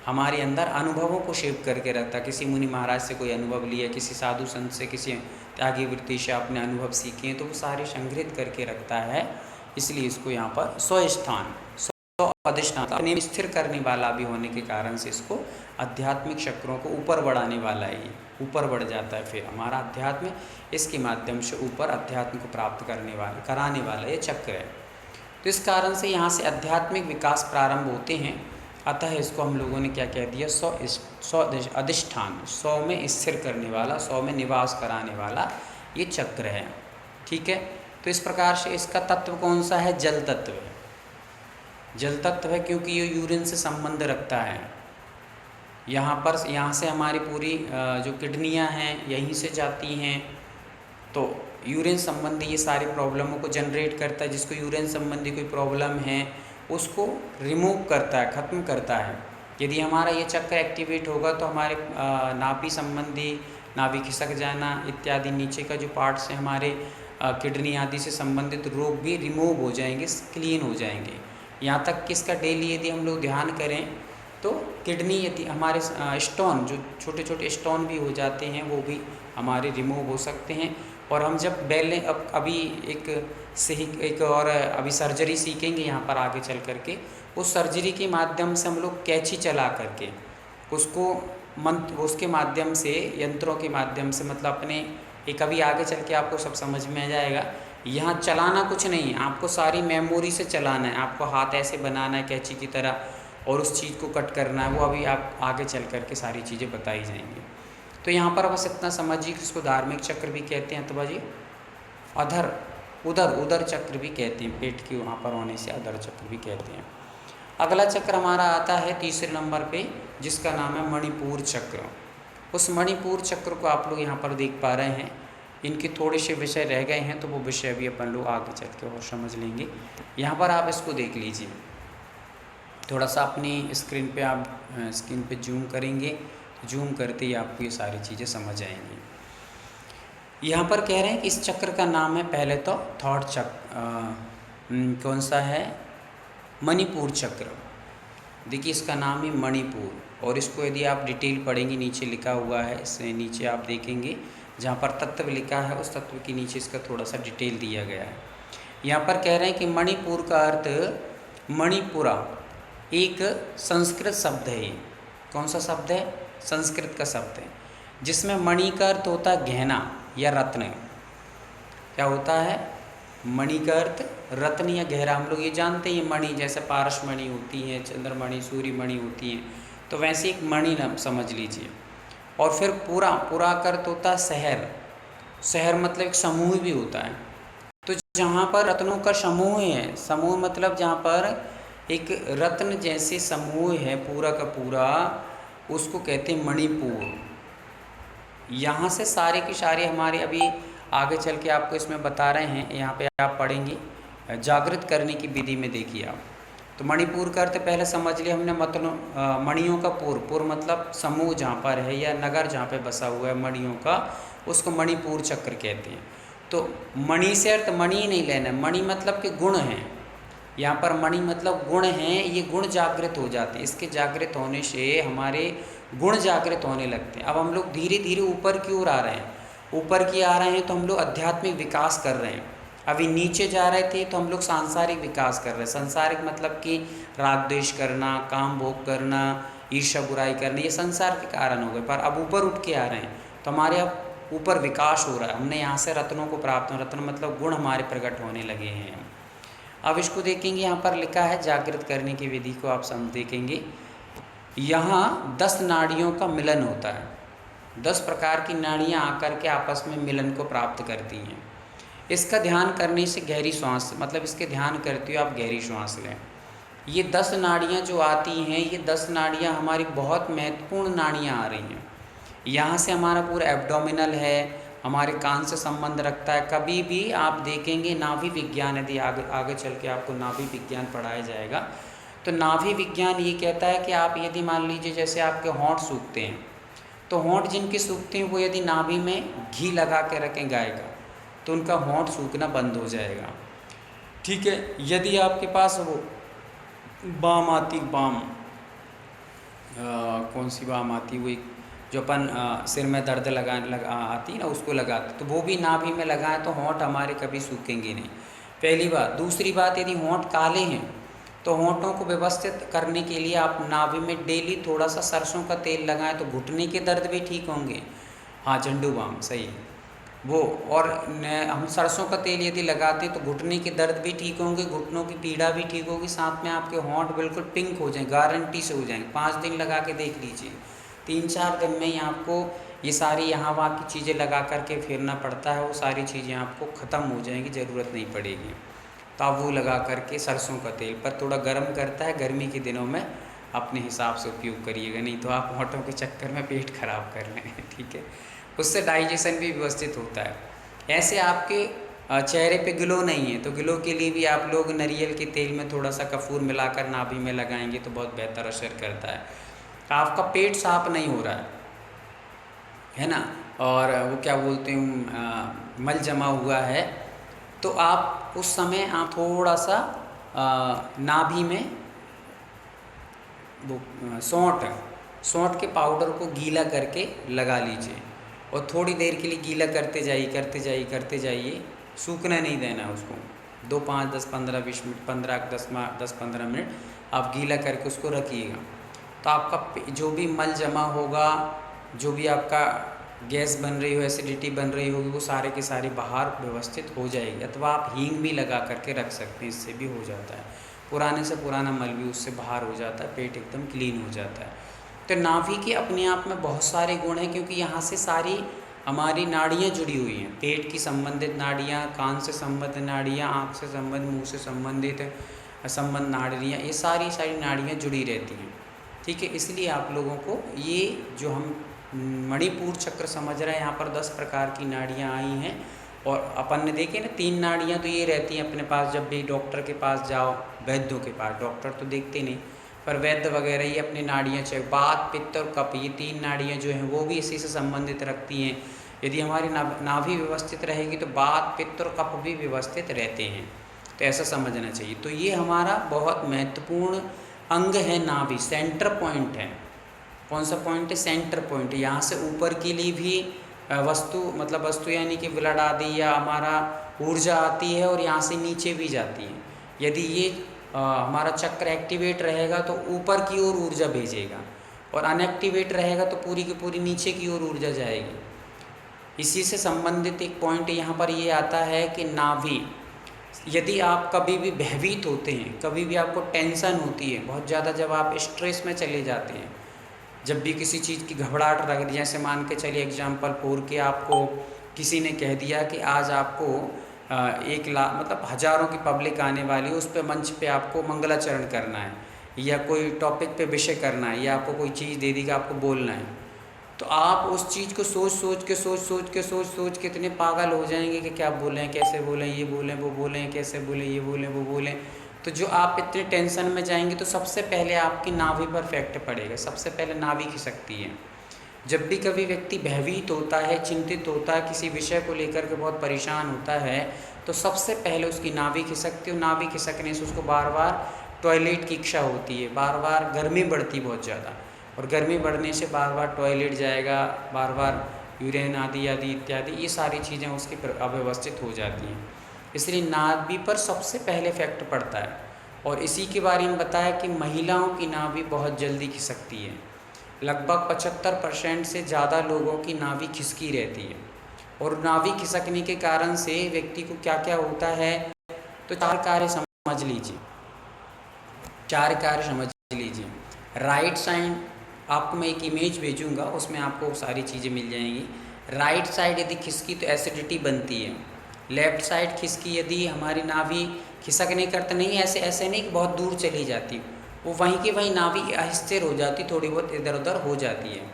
हमारे अंदर अनुभवों को शेप करके रखता है। किसी मुनि महाराज से कोई अनुभव लिया, किसी साधु संत से, किसी त्यागी वृत्ति से आपने अनुभव सीखे हैं, तो वो सारे संग्रहित करके रखता है। इसलिए इसको यहाँ पर स्वस्थान, अधिष्ठान, अपने में स्थिर करने वाला भी होने के कारण से इसको आध्यात्मिक चक्रों को ऊपर बढ़ाने वाला है। ये ऊपर बढ़ जाता है, फिर हमारा अध्यात्म इसके माध्यम से ऊपर अध्यात्म को प्राप्त कराने वाला ये चक्र है। तो इस कारण से यहाँ से आध्यात्मिक विकास प्रारंभ होते हैं। अतः इसको हम लोगों ने क्या कह दिया, सौ अधिष्ठान, 100 में स्थिर करने वाला, 100 में निवास कराने वाला ये चक्र है। ठीक है, तो इस प्रकार से इसका तत्व कौन सा है, जल तत्व है। जल तत्व है क्योंकि ये यूरिन से संबंध रखता है। यहाँ से हमारी पूरी जो किडनियाँ हैं यहीं से जाती हैं, तो यूरिन संबंधी ये सारी प्रॉब्लमों को जनरेट करता है। जिसको यूरिन संबंधी कोई प्रॉब्लम है उसको रिमूव करता है, ख़त्म करता है। यदि हमारा ये चक्र एक्टिवेट होगा तो हमारे नाभि संबंधी, नाभि खिसक जाना इत्यादि नीचे का जो पार्ट्स हैं हमारे किडनी आदि से संबंधित रोग भी रिमूव हो जाएंगे, क्लीन हो जाएंगे। यहाँ तक कि इसका डेली यदि हम लोग ध्यान करें तो किडनी यदि हमारे स्टोन, जो छोटे छोटे स्टोन भी हो जाते हैं, वो भी हमारे रिमूव हो सकते हैं। और हम जब अभी एक और अभी सर्जरी सीखेंगे यहाँ पर आगे चल करके, उस सर्जरी के माध्यम से हम लोग कैंची चला करके उसके माध्यम से, यंत्रों के माध्यम से, मतलब अपने एक अभी आगे चल के आपको सब समझ में आ जाएगा। यहाँ चलाना कुछ नहीं है, आपको सारी मेमोरी से चलाना है। आपको हाथ ऐसे बनाना है कैंची की तरह और उस चीज़ को कट करना है, वो अभी आप आगे चल करके सारी चीज़ें बताई जाएंगी। तो यहाँ पर बस इतना समझिए कि इसको धार्मिक चक्र भी कहते हैं अथवा जी उदर चक्र भी कहते हैं। पेट के वहाँ पर होने से उदर चक्र भी कहते हैं। अगला चक्र हमारा आता है तीसरे नंबर पे, जिसका नाम है मणिपुर चक्र। उस मणिपुर चक्र को आप लोग यहाँ पर देख पा रहे हैं। इनके थोड़े से विषय रह गए हैं, तो वो विषय भी अपन लोग आगे चल के और समझ लेंगे। यहाँ पर आप इसको देख लीजिए, थोड़ा सा अपनी स्क्रीन पे जूम करेंगे, जूम करते ही आपको ये सारी चीज़ें समझ आएंगी। यहाँ पर कह रहे हैं कि इस चक्र का नाम है, पहले तो थॉट चक्र, कौन सा है, मणिपुर चक्र। देखिए इसका नाम है मणिपुर, और इसको यदि आप डिटेल पढ़ेंगे, नीचे लिखा हुआ है, इससे नीचे आप देखेंगे जहाँ पर तत्व लिखा है, उस तत्व के नीचे इसका थोड़ा सा डिटेल दिया गया है। यहाँ पर कह रहे हैं कि मणिपुर का अर्थ, मणिपुरा एक संस्कृत शब्द है। कौन सा शब्द है, संस्कृत का शब्द है, जिसमें मणि का अर्थ होता है गहना या रत्न। क्या होता है, मणि का अर्थ रत्न या गहरा। हम लोग ये जानते हैं मणि जैसे पारस मणि होती है, चंद्रमणि, सूर्य मणि होती हैं, तो वैसे एक मणि नाम समझ लीजिए। और फिर पूरा का अर्थ होता है शहर मतलब एक समूह भी होता है। तो जहाँ पर रत्नों का समूह है, समूह मतलब जहाँ पर एक रत्न जैसे समूह है पूरा का पूरा, उसको कहते हैं मणिपुर। यहाँ से सारे की सारे हमारे अभी आगे चल के आपको इसमें बता रहे हैं, यहाँ पे आप पढ़ेंगे जागृत करने की विधि में। देखिए आप, तो मणिपुर का अर्थ पहले समझ लिया हमने, मतलब मणियों का पुर मतलब समूह जहाँ पर है या नगर जहाँ पे बसा हुआ है मणियों का, उसको मणिपुर चक्र कहते हैं। तो मणि से अर्थ मणि नहीं लेना, मणि मतलब के गुण हैं। यहाँ पर मणि मतलब गुण हैं, ये गुण जागृत हो जाते हैं। इसके जागृत होने से हमारे गुण जागृत होने लगते हैं। अब हम लोग धीरे धीरे ऊपर की ओर आ रहे हैं, ऊपर की आ रहे हैं, तो हम लोग आध्यात्मिक विकास कर रहे हैं। अभी नीचे जा रहे थे तो हम लोग सांसारिक विकास कर रहे हैं। सांसारिक मतलब कि राग द्वेष करना, काम भोग करना, ईर्ष्या बुराई करना, ये संसार के कारण हो गए। पर अब ऊपर उठ के आ रहे हैं, तो हमारे अब ऊपर विकास हो रहा है। हमने यहाँ से रत्नों को प्राप्त, रत्न मतलब गुण हमारे प्रकट होने लगे हैं। अब इसको देखेंगे, यहाँ पर लिखा है जागृत करने की विधि को आप देखेंगे। यहाँ 10 नाड़ियों का मिलन होता है, 10 प्रकार की नाड़ियाँ आकर के आपस में मिलन को प्राप्त करती हैं। इसका ध्यान करने से गहरी श्वास, मतलब इसके ध्यान करते हुए आप गहरी श्वास लें। ये 10 नाड़ियाँ जो आती हैं, ये 10 नाड़ियाँ हमारी बहुत महत्वपूर्ण नाड़ियाँ आ रही हैं। यहाँ से हमारा पूरा एब्डोमिनल है, हमारे कान से संबंध रखता है। कभी भी आप देखेंगे नाभि विज्ञान, यदि आगे आगे चल के आपको नाभि विज्ञान पढ़ाया जाएगा, तो नाभि विज्ञान ये कहता है कि आप यदि मान लीजिए जैसे आपके होंठ सूखते हैं, तो होंठ जिनके सूखते हैं वो यदि नाभि में घी लगा के रखें गाय का, तो उनका होंठ सूखना बंद हो जाएगा। ठीक है। यदि आपके पास वो बाम आती, बाम कौन सी बाम आती, वो एक जो अपन सिर में दर्द आती है ना, उसको लगाते, तो वो भी नाभि में लगाएं तो होंठ हमारे कभी सूखेंगे नहीं। पहली बात। दूसरी बात, यदि होंठ काले हैं तो होंठों को व्यवस्थित करने के लिए आप नाभि में डेली थोड़ा सा सरसों का तेल लगाएं तो घुटने के दर्द भी ठीक होंगे। हाँ, झंडू बाम सही है वो। और हम सरसों का तेल यदि लगाते हैं तो घुटने के दर्द भी ठीक होंगे, घुटनों की पीड़ा भी ठीक होगी, साथ में आपके होंठ बिल्कुल पिंक हो जाएंगे, गारंटी से हो जाएंगे। 5 दिन लगा के देख लीजिए, 3-4 दिन में ही आपको ये सारी यहाँ वहाँ की चीज़ें लगा करके फेरना पड़ता है, वो सारी चीज़ें आपको ख़त्म हो जाएंगी, ज़रूरत नहीं पड़ेगी। तो आप वो लगा करके सरसों का तेल, पर थोड़ा गर्म करता है, गर्मी के दिनों में अपने हिसाब से उपयोग करिएगा, नहीं तो आप होंठों के चक्कर में पेट खराब कर लें। ठीक है। उससे डाइजेशन भी व्यवस्थित होता है। ऐसे आपके चेहरे पे ग्लो नहीं है तो ग्लो के लिए भी आप लोग नारियल के तेल में थोड़ा सा कपूर मिलाकर नाभि में लगाएंगे तो बहुत बेहतर असर करता है। आपका पेट साफ नहीं हो रहा है ना, और वो क्या बोलते हैं मल जमा हुआ है, तो आप उस समय आप थोड़ा सा नाभि में वो सौंठ के पाउडर को गीला करके लगा लीजिए और थोड़ी देर के लिए गीला करते जाइए, सूखना नहीं देना उसको। 2, 5, 10, 15, 20 मिनट, 10-15 मिनट आप गीला करके उसको रखिएगा। तो आपका जो भी मल जमा होगा, जो भी आपका गैस बन रही हो, एसिडिटी बन रही होगी, वो सारे के सारे बाहर व्यवस्थित हो जाएगी। अथवा आप हींग भी लगा करके रख सकते हैं, इससे भी हो जाता है। पुराने से पुराना मल भी उससे बाहर हो जाता है, पेट एकदम क्लीन हो जाता है। तो नाभि के अपने आप में बहुत सारे गुण हैं, क्योंकि यहाँ से सारी हमारी नाड़ियाँ जुड़ी हुई हैं। पेट की संबंधित नाड़ियाँ, कान से संबंधित नाड़ियाँ, आँख से संबंधित, मुँह से संबंधित नाड़ियाँ, ये सारी नाड़ियाँ जुड़ी रहती हैं। ठीक है। इसलिए आप लोगों को ये जो हम मणिपुर चक्र समझ रहे हैं, यहाँ पर 10 प्रकार की नाड़ियाँ आई हैं। और अपन ने देखे ना 3 नाड़ियाँ तो ये रहती हैं अपने पास, जब भी डॉक्टर के पास जाओ, वैद्यों के पास, डॉक्टर तो देखते नहीं, पर वैद्य वगैरह ये अपनी नाड़ियाँ चाहिए, वात, पित्त और कफ, ये 3 नाड़ियाँ जो हैं वो भी इसी से संबंधित रखती हैं। यदि हमारी नाभि व्यवस्थित रहेगी तो वात, पित्त और कफ भी व्यवस्थित रहते हैं। तो ऐसा समझना चाहिए। तो ये हमारा बहुत महत्वपूर्ण अंग है नाभि, सेंटर पॉइंट है। कौन सा पॉइंट है? Centre point. यहाँ से ऊपर के लिए भी वस्तु यानी कि ब्लड आदि या हमारा ऊर्जा आती है, और यहाँ से नीचे भी जाती है। यदि ये हमारा चक्र एक्टिवेट रहेगा तो ऊपर की ओर ऊर्जा भेजेगा, और अनएक्टिवेट रहेगा तो पूरी की पूरी नीचे की ओर ऊर्जा जाएगी। इसी से संबंधित एक पॉइंट यहाँ पर ये आता है कि नाभि, यदि आप कभी भी भयभीत होते हैं, कभी भी आपको टेंशन होती है बहुत ज़्यादा, जब आप स्ट्रेस में चले जाते हैं, जब भी किसी चीज़ की घबराहट लग रही, जैसे मान के चलिए एग्जाम्पल फोर के आपको किसी ने कह दिया कि आज आपको 1 लाख मतलब हज़ारों की पब्लिक आने वाली है, उस पे मंच पे आपको मंगलाचरण करना है, या कोई टॉपिक पे विषय करना है, या आपको कोई चीज़ दे दी कि आपको बोलना है, तो आप उस चीज़ को सोच के इतने पागल हो जाएंगे कि क्या बोलें, कैसे बोलें, ये बोलें, वो बोलें, कैसे बोलें, ये बोलें, वो बोलें। तो जो आप इतने टेंशन में जाएंगे तो सबसे पहले आपकी नाभि पर इफेक्ट पड़ेगा, सबसे पहले नाभि खिसकती है। जब भी कभी व्यक्ति भयभीत होता है, चिंतित होता है, किसी विषय को लेकर के बहुत परेशान होता है, तो सबसे पहले उसकी नाभि खिसकती है। नाभि खिसकने से उसको बार बार टॉयलेट की इच्छा होती है, बार बार गर्मी बढ़ती बहुत ज़्यादा, और गर्मी बढ़ने से बार बार टॉयलेट जाएगा, बार बार यूरिन आदि इत्यादि, ये सारी चीज़ें उसकी अव्यवस्थित हो जाती हैं। इसलिए नाभि पर सबसे पहले इफेक्ट पड़ता है। और इसी के बारे में बताया कि महिलाओं की नाभि बहुत जल्दी खिसकती है, लगभग 75% से ज़्यादा लोगों की नाभि खिसकी रहती है। और नाभि खिसकने के कारण से व्यक्ति को क्या क्या होता है, तो 4 कार्य समझ समझ लीजिए, 4 कार्य समझ लीजिए। राइट साइड आपको मैं एक इमेज भेजूंगा, उसमें आपको सारी चीज़ें मिल जाएंगी। राइट साइड यदि खिसकी तो एसिडिटी बनती है। लेफ्ट साइड खिसकी यदि हमारी नाभि खिसक नहीं करता, नहीं ऐसे ऐसे नहीं कि बहुत दूर चली जाती, वो वहीं की वहीं नाभि अस्थिर हो जाती, थोड़ी बहुत इधर उधर हो जाती है,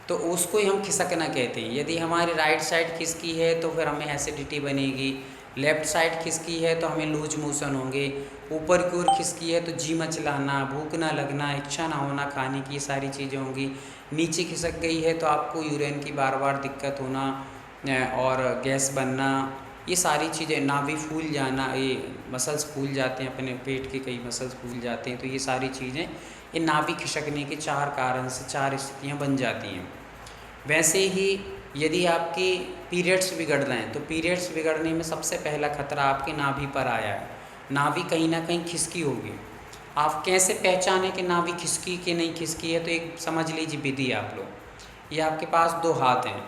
तो उसको ही हम खिसकना कहते हैं। यदि हमारी राइट साइड खिसकी है तो फिर हमें एसिडिटी बनेगी, लेफ़्ट साइड खिसकी है तो हमें लूज मोशन होंगे, ऊपर की ओर खिसकी है तो जी मचलाना, भूख ना लगना, इच्छा ना होना खाने की, सारी चीज़ें होंगी। नीचे खिसक गई है तो आपको यूरिन की बार बार दिक्कत होना और गैस बनना, ये सारी चीज़ें, नाभि फूल जाना, ये मसल्स फूल जाते हैं, अपने पेट के कई मसल्स फूल जाते हैं, तो ये सारी चीज़ें ये नाभि खिसकने के 4 कारण से 4 स्थितियाँ बन जाती हैं। वैसे ही यदि आपके पीरियड्स बिगड़ रहे हैं तो पीरियड्स बिगड़ने में सबसे पहला खतरा आपके नाभि पर आया है। नाभि कहीं ना कहीं खिसकी होगी। आप कैसे पहचाने कि नाभि खिसकी कि नहीं खिसकी है, तो एक समझ लीजिए विधि आप लोग। ये आपके पास 2 हाथ हैं,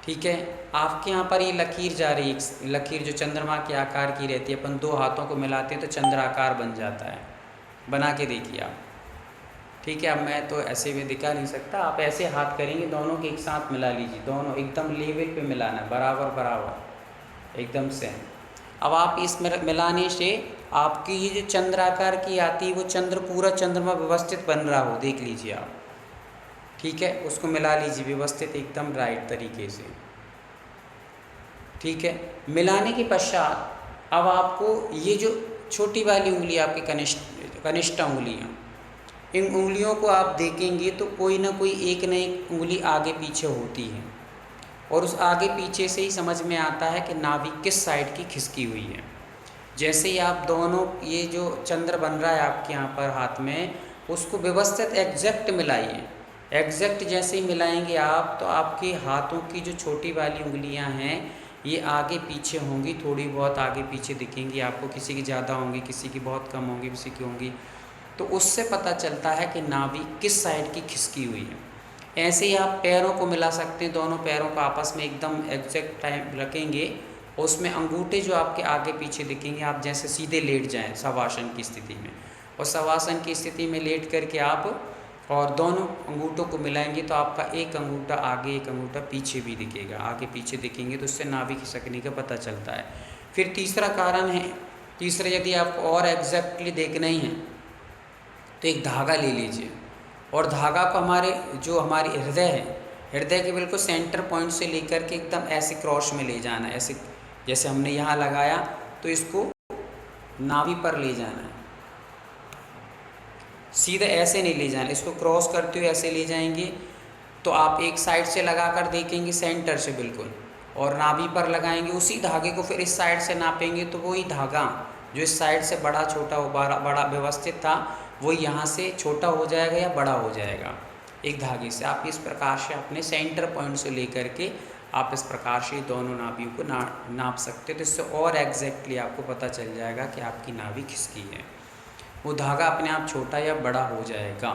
ठीक है, आपके यहाँ पर ये लकीर जा रही है, लकीर जो चंद्रमा के आकार की रहती है, अपन 2 हाथों को मिलाते हैं तो चंद्राकार बन जाता है। बना के देखिए आप, ठीक है। अब मैं तो ऐसे भी दिखा नहीं सकता, आप ऐसे हाथ करेंगे, दोनों के एक साथ मिला लीजिए, दोनों एकदम लेवल पे मिलाना है, बराबर बराबर एकदम सेम। अब आप इस मिलाने से आपकी ये जो चंद्राकार की आती है वो चंद्र, पूरा चंद्रमा व्यवस्थित बन रहा हो, देख लीजिए आप, ठीक है। उसको मिला लीजिए व्यवस्थित एकदम राइट तरीके से, ठीक है। मिलाने के पश्चात अब आपको ये जो छोटी वाली उंगली आपकी कनिष्ठ उंगलियाँ, इन उंगलियों को आप देखेंगे तो कोई ना कोई एक न एक उंगली आगे पीछे होती है, और उस आगे पीछे से ही समझ में आता है कि नाभि किस साइड की खिसकी हुई है। जैसे ही आप दोनों, ये जो चंद्र बन रहा है आपके यहाँ पर हाथ में, उसको व्यवस्थित एग्जैक्ट मिलाइए। एग्जैक्ट जैसे ही मिलाएंगे आप तो आपके हाथों की जो छोटी वाली उंगलियाँ हैं ये आगे पीछे होंगी, थोड़ी बहुत आगे पीछे दिखेंगी आपको, किसी की ज़्यादा होंगी, किसी की बहुत कम होंगी, किसी की होंगी, तो उससे पता चलता है कि नाभि किस साइड की खिसकी हुई है। ऐसे ही आप पैरों को मिला सकते हैं, दोनों पैरों को आपस में एकदम एग्जैक्ट टाइम रखेंगे, उसमें अंगूठे जो आपके आगे पीछे दिखेंगे, आप जैसे सीधे लेट जाएं शवासन की स्थिति में, और शवासन की स्थिति में लेट करके आप और दोनों अंगूठों को मिलाएंगे तो आपका एक अंगूठा आगे एक अंगूठा पीछे भी दिखेगा, आगे पीछे दिखेंगे, तो उससे नाभि खिसकने का पता चलता है। फिर तीसरा कारण है, तीसरा यदि आपको और एग्जैक्टली देखना ही है तो एक धागा ले लीजिए, और धागा को हमारी हृदय है, हृदय के बिल्कुल सेंटर पॉइंट से लेकर के एकदम ऐसे क्रॉस में ले जाना है, ऐसे जैसे हमने यहाँ लगाया तो इसको नाभि पर ले जाना है, सीधे ऐसे नहीं ले जाना, इसको क्रॉस करते हुए ऐसे ले जाएंगे। तो आप एक साइड से लगा कर देखेंगे सेंटर से बिल्कुल, और नाभि पर लगाएंगे, उसी धागे को फिर इस साइड से नापेंगे तो वही धागा जो इस साइड से बड़ा छोटा बड़ा व्यवस्थित था वो यहाँ से छोटा हो जाएगा या बड़ा हो जाएगा एक धागे से। आप इस प्रकार से अपने सेंटर पॉइंट से लेकर के आप इस प्रकार से दोनों नाभियों को नाप सकते हो, तो इससे और एग्जैक्टली आपको पता चल जाएगा कि आपकी नाभि किसकी है। वो धागा अपने आप छोटा या बड़ा हो जाएगा,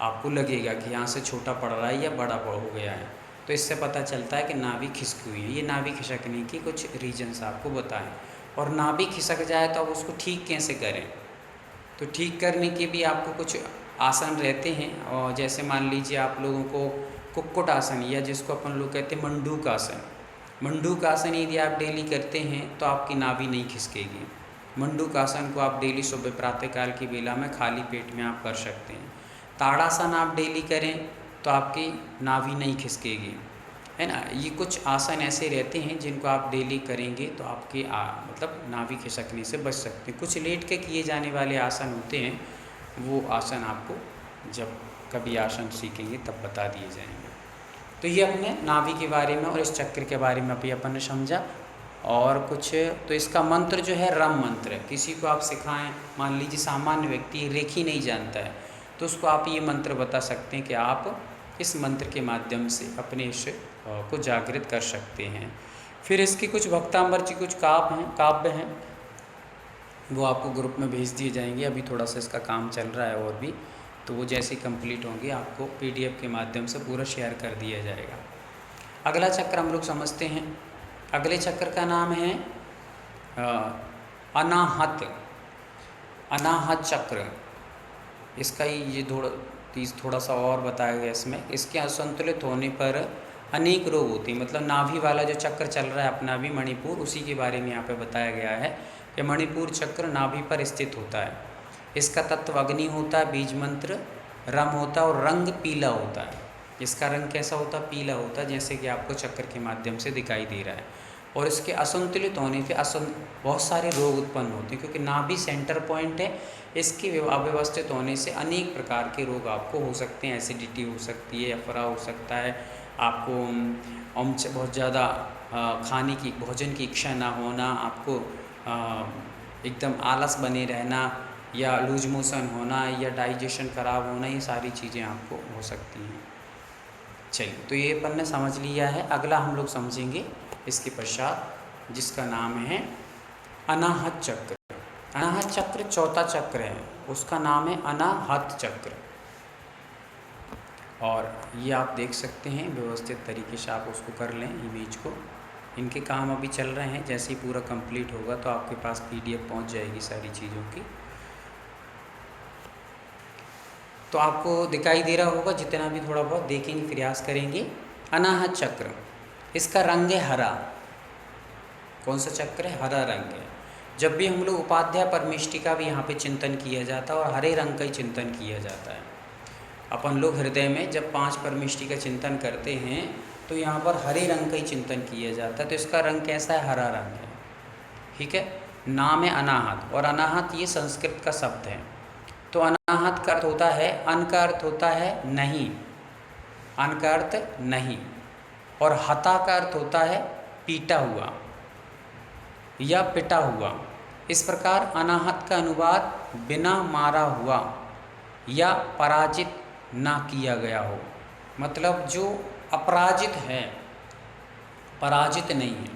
आपको लगेगा कि यहाँ से छोटा पड़ रहा है या बड़ा हो गया है, तो इससे पता चलता है कि नाभि खिसकी हुई है। ये नाभि खिसकने की कुछ रीजन्स आपको बताएं। और नाभि खिसक जाए तो आप उसको ठीक कैसे करें, तो ठीक करने के भी आपको कुछ आसन रहते हैं, और जैसे मान लीजिए आप लोगों को कुक्कुट आसन, या जिसको अपन लोग कहते हैं मंडूक आसन, मंडूक आसन यदि आप डेली करते हैं तो आपकी नाभि नहीं खिसकेगी। मंडूक आसन को आप डेली सुबह प्रातःकाल की बेला में खाली पेट में आप कर सकते हैं। ताड़ासन आप डेली करें तो आपकी नाभि नहीं खिसकेगी, है ना। ये कुछ आसन ऐसे रहते हैं जिनको आप डेली करेंगे तो आपके मतलब नाभि खिसकने से बच सकते हैं। कुछ लेट के किए जाने वाले आसन होते हैं, वो आसन आपको जब कभी आसन सीखेंगे तब बता दिए जाएंगे। तो ये अपने नाभि के बारे में और इस चक्र के बारे में अभी अपन ने समझा। और कुछ तो इसका मंत्र जो है रम मंत्र है। किसी को आप सिखाएं, मान लीजिए सामान्य व्यक्ति रेखी नहीं जानता है तो उसको आप ये मंत्र बता सकते हैं कि आप इस मंत्र के माध्यम से अपने इस को जागृत कर सकते हैं। फिर इसके कुछ भक्तांबर जी कुछ काव्य हैं, वो आपको ग्रुप में भेज दिए जाएंगे। अभी थोड़ा सा इसका काम चल रहा है और भी, तो वो जैसे कंप्लीट होंगे आपको PDF के माध्यम से पूरा शेयर कर दिया जाएगा। अगला चक्र हम लोग समझते हैं। अगले चक्र का नाम है अनाहत। अनाहत चक्र, इसका ही ये थोड़ा सा और बताया गया इसमें। इसके असंतुलित होने पर अनेक रोग होते हैं। मतलब नाभि वाला जो चक्र चल रहा है अपना भी मणिपुर, उसी के बारे में यहाँ पे बताया गया है कि मणिपुर चक्र नाभि पर स्थित होता है। इसका तत्व अग्नि होता है, बीज मंत्र रम होता है और रंग पीला होता है। इसका रंग कैसा होता है? पीला होता है, जैसे कि आपको चक्र के माध्यम से दिखाई दे रहा है। और इसके असंतुलित होने पे बहुत सारे रोग उत्पन्न होते हैं, क्योंकि नाभि सेंटर पॉइंट है। इसके अव्यवस्थित होने से अनेक प्रकार के रोग आपको हो सकते हैं। एसिडिटी हो सकती है, अफरा हो सकता है, आपको बहुत ज़्यादा खाने की भोजन की इच्छा ना होना, आपको एकदम आलस बने रहना, या लूज मोशन होना, या डाइजेशन खराब होना, ये सारी चीज़ें आपको हो सकती हैं। चलिए, तो ये अपन ने समझ लिया है। अगला हम लोग समझेंगे इसके पश्चात, जिसका नाम है अनाहत चक्र। अनाहत चक्र चौथा चक्र है, उसका नाम है अनाहत चक्र। और ये आप देख सकते हैं, व्यवस्थित तरीके से आप उसको कर लें इमेज को। इनके काम अभी चल रहे हैं, जैसे ही पूरा कंप्लीट होगा तो आपके पास PDF पहुंच जाएगी सारी चीज़ों की। तो आपको दिखाई दे रहा होगा, जितना भी थोड़ा बहुत देखेंगे, प्रयास करेंगे। अनाहत चक्र, इसका रंग है हरा। कौन सा चक्र है? हरा रंग है। जब भी हम लोग उपाध्याय परमेष्टि का भी यहाँ पे चिंतन किया जाता है और हरे रंग का ही चिंतन किया जाता है। अपन लोग हृदय में जब 5 परमेष्टि का चिंतन करते हैं तो यहाँ पर हरे रंग का ही चिंतन किया जाता है। तो इसका रंग कैसा है? हरा रंग है। ठीक है। नाम है अनाहत, और अनाहत ये संस्कृत का शब्द है। तो अनाहत का अर्थ होता है, अन का अर्थ होता है नहीं, अन का अर्थ नहीं, और हता का अर्थ होता है पीटा हुआ या पिटा हुआ। इस प्रकार अनाहत का अनुवाद बिना मारा हुआ या पराजित ना किया गया हो। मतलब जो अपराजित है, पराजित नहीं है।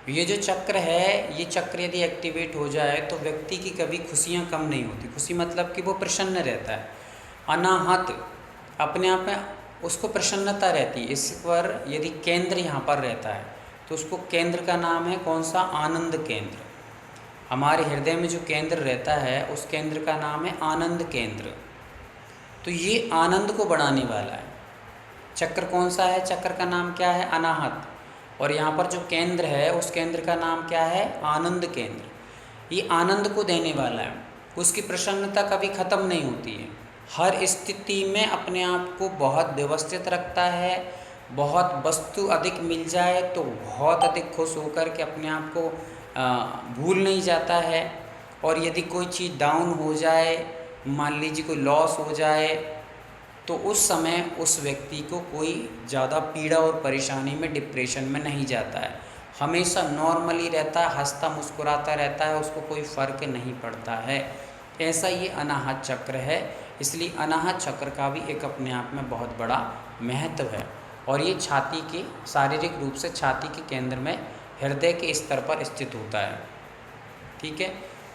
ये जो चक्र है, ये चक्र यदि एक्टिवेट हो जाए तो व्यक्ति की कभी खुशियाँ कम नहीं होती। खुशी मतलब कि वो प्रसन्न रहता है। अनाहत अपने आप में उसको प्रसन्नता रहती है। इस पर यदि केंद्र यहाँ पर रहता है तो उसको केंद्र का नाम है कौन सा? आनंद केंद्र। हमारे हृदय में जो केंद्र रहता है उस केंद्र का नाम है आनंद केंद्र। तो ये आनंद को बढ़ाने वाला है। चक्र कौन सा है? चक्र का नाम क्या है? अनाहत। और यहाँ पर जो केंद्र है उस केंद्र का नाम क्या है? आनंद केंद्र। ये आनंद को देने वाला है। उसकी प्रसन्नता कभी ख़त्म नहीं होती है। हर स्थिति में अपने आप को बहुत व्यवस्थित रखता है। बहुत वस्तु अधिक मिल जाए तो बहुत अधिक खुश होकर के अपने आप को भूल नहीं जाता है। और यदि कोई चीज़ डाउन हो जाए, मान लीजिए कोई लॉस हो जाए, तो उस समय उस व्यक्ति को कोई ज़्यादा पीड़ा और परेशानी में, डिप्रेशन में नहीं जाता है। हमेशा नॉर्मली रहता है, हंसता मुस्कुराता रहता है, उसको कोई फ़र्क नहीं पड़ता है। ऐसा ये अनाहत चक्र है। इसलिए अनाहत चक्र का भी एक अपने आप में बहुत बड़ा महत्व है। और ये छाती के, शारीरिक रूप से छाती के केंद्र में हृदय के स्तर पर स्थित होता है। ठीक है।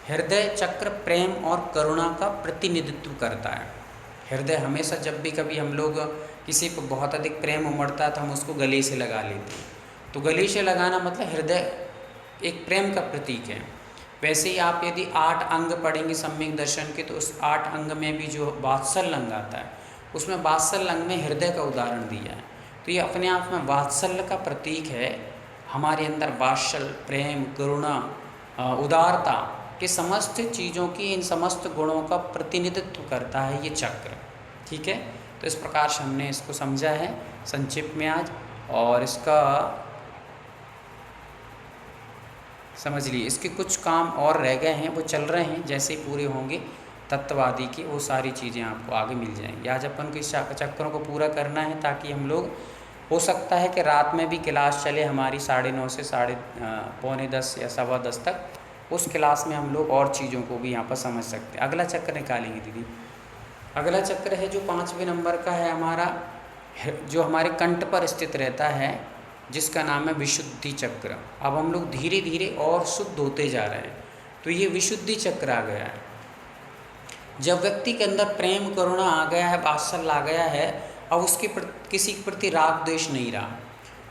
हृदय चक्र प्रेम और करुणा का प्रतिनिधित्व करता है। हृदय हमेशा, जब भी कभी हम लोग किसी पर बहुत अधिक प्रेम उमड़ता है तो हम उसको गले से लगा लेते हैं। तो गले से लगाना मतलब हृदय एक प्रेम का प्रतीक है। वैसे ही आप यदि 8 अंग पढ़ेंगे सम्यक दर्शन के, तो उस 8 अंग में भी जो वात्सल्य अंग आता है, उसमें वात्सल्य अंग में हृदय का उदाहरण दिया है। तो ये अपने आप में वात्सल्य का प्रतीक है। हमारे अंदर वात्सल्य, प्रेम, करुणा, उदारता के समस्त चीज़ों की, इन समस्त गुणों का प्रतिनिधित्व करता है ये चक्र। ठीक है। तो इस प्रकार से हमने इसको समझा है संक्षिप्त में आज। और इसका समझ लिए, इसके कुछ काम और रह गए हैं, वो चल रहे हैं। जैसे ही पूरे होंगे तत्ववादी की, वो सारी चीज़ें आपको आगे मिल जाएंगी। आज अपन को इस चक्रों को पूरा करना है, ताकि हम लोग, हो सकता है कि रात में भी क्लास चले हमारी 9:30 से 9:45 या 10:15 तक। उस क्लास में हम लोग और चीज़ों को भी यहाँ पर समझ सकते हैं। अगला चक्र निकालेंगे दीदी। अगला चक्र है जो 5वें नंबर का है हमारा, जो हमारे कंठ पर स्थित रहता है, जिसका नाम है विशुद्धि चक्र। अब हम लोग धीरे धीरे और शुद्ध होते जा रहे हैं। तो ये विशुद्धि चक्र आ गया है। जब व्यक्ति के अंदर प्रेम, करुणा आ गया है, वात्सल्य आ गया है, अब उसके किसी के प्रति राग द्वेष नहीं रहा,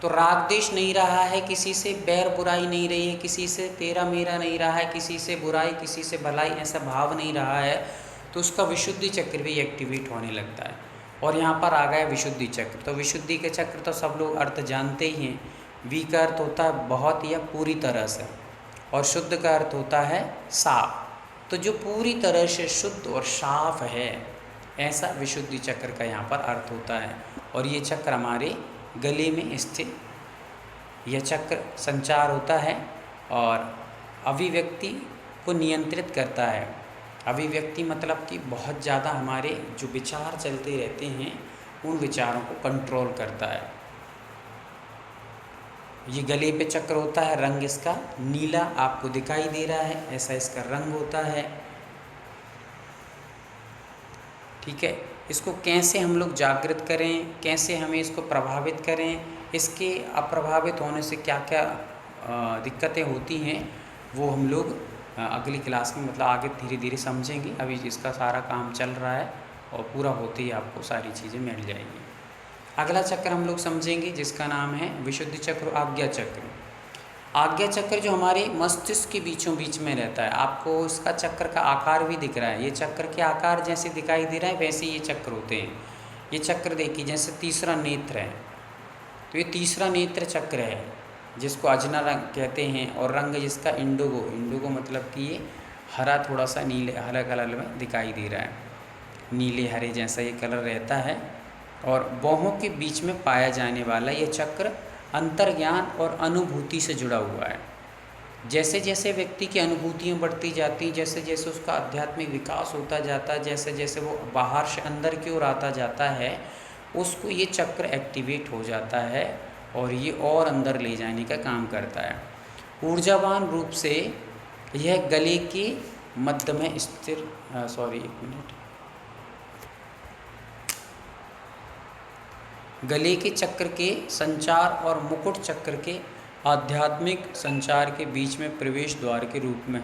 तो तो राग देश नहीं रहा है, किसी से बैर बुराई नहीं रही है, किसी से तेरा मेरा नहीं रहा है, किसी से बुराई किसी से भलाई ऐसा भाव नहीं रहा है, तो उसका विशुद्धि चक्र भी एक्टिवेट होने लगता है। और यहाँ पर आ गया विशुद्धि चक्र। तो विशुद्धि के चक्र तो सब लोग अर्थ जानते ही हैं। वी का अर्थ होता है बहुत या पूरी तरह से, और शुद्ध का अर्थ होता है साफ। तो जो पूरी तरह से शुद्ध और साफ है, ऐसा विशुद्धि चक्र का यहाँ पर अर्थ होता है। और ये चक्र हमारे गले में स्थित यह चक्र संचार होता है और अभिव्यक्ति को नियंत्रित करता है। अभिव्यक्ति मतलब कि बहुत ज़्यादा हमारे जो विचार चलते रहते हैं उन विचारों को कंट्रोल करता है। ये गले पे चक्र होता है, रंग इसका नीला आपको दिखाई दे रहा है, ऐसा इसका रंग होता है। ठीक है, इसको कैसे हम लोग जागृत करें, कैसे हमें इसको प्रभावित करें, इसके अप्रभावित होने से क्या क्या दिक्कतें होती हैं, वो हम लोग अगली क्लास में मतलब आगे धीरे धीरे समझेंगे। अभी इसका सारा काम चल रहा है और पूरा होते ही आपको सारी चीज़ें मिल जाएंगी। अगला चक्र हम लोग समझेंगे जिसका नाम है विशुद्धि चक्र, आज्ञा चक्र। आज्ञा चक्र जो हमारे मस्तिष्क के बीचों बीच में रहता है, आपको इसका चक्र का आकार भी दिख रहा है। ये चक्र के आकार जैसे दिखाई दे रहा है वैसे ये चक्र होते हैं। ये चक्र देखिए जैसे तीसरा नेत्र है, तो ये तीसरा नेत्र चक्र है जिसको अजना रंग कहते हैं, और रंग जिसका इंडिगो, इंडिगो मतलब कि ये हरा थोड़ा सा नीले हरा कलर में दिखाई दे रहा है, नीले हरे जैसा ये कलर रहता है। और बाहों के बीच में पाया जाने वाला ये चक्र अंतर्ज्ञान और अनुभूति से जुड़ा हुआ है। जैसे जैसे व्यक्ति की अनुभूतियाँ बढ़ती जाती, जैसे जैसे उसका आध्यात्मिक विकास होता जाता है, जैसे जैसे वो बाहर से अंदर की ओर आता जाता है, उसको ये चक्र एक्टिवेट हो जाता है और ये और अंदर ले जाने का काम करता है। ऊर्जावान रूप से यह गले के मध्य में स्थिर गले के चक्र के संचार और मुकुट चक्र के आध्यात्मिक संचार के बीच में प्रवेश द्वार के रूप में,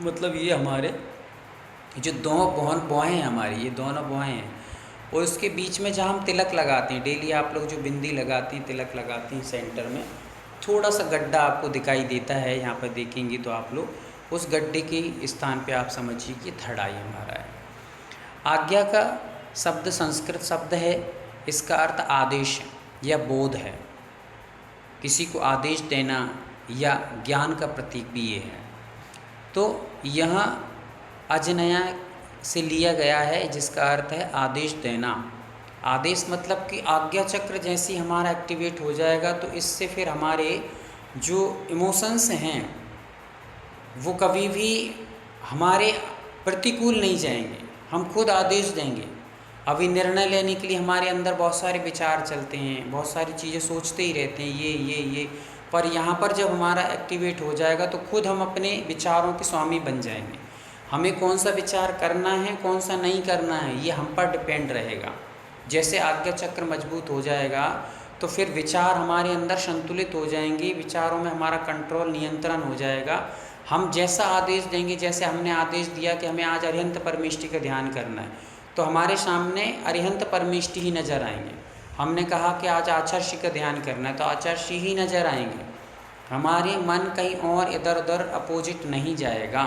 मतलब ये हमारे जो दो भौहें हैं हमारी, ये दोनों भौहें हैं, और इसके बीच में जहाँ हम तिलक लगाते हैं, डेली आप लोग जो बिंदी लगाती हैं, तिलक लगाती हैं, सेंटर में थोड़ा सा गड्ढा आपको दिखाई देता है। यहाँ पर देखेंगे तो आप लोग उस गड्ढे के स्थान पे आप समझिए कि थर्ड आई हमारा है। आज्ञा का शब्द संस्कृत शब्द है, इसका अर्थ आदेश या बोध है। किसी को आदेश देना या ज्ञान का प्रतीक भी ये है। तो यहाँ अजनया से लिया गया है जिसका अर्थ है आदेश देना। आदेश मतलब कि आज्ञा चक्र जैसे ही हमारा एक्टिवेट हो जाएगा तो इससे फिर हमारे जो इमोशंस हैं वो कभी भी हमारे प्रतिकूल नहीं जाएंगे, हम खुद आदेश देंगे। अभी निर्णय लेने के लिए हमारे अंदर बहुत सारे विचार चलते हैं, बहुत सारी चीज़ें सोचते ही रहते हैं, ये पर यहाँ पर जब हमारा एक्टिवेट हो जाएगा तो खुद हम अपने विचारों के स्वामी बन जाएंगे। हमें कौन सा विचार करना है, कौन सा नहीं करना है, ये हम पर डिपेंड रहेगा। जैसे आज्ञा चक्र मजबूत हो जाएगा तो फिर विचार हमारे अंदर संतुलित हो जाएंगे, विचारों में हमारा कंट्रोल नियंत्रण हो जाएगा। हम जैसा आदेश देंगे, जैसे हमने आदेश दिया कि हमें आज अरिहंत परमेष्टि का ध्यान करना है, तो हमारे सामने अरिहंत परमेष्टि ही नज़र आएंगे। हमने कहा कि आज आचार्य का ध्यान करना है तो आचार्य ही नज़र आएंगे। हमारे मन कहीं और इधर उधर अपोजिट नहीं जाएगा,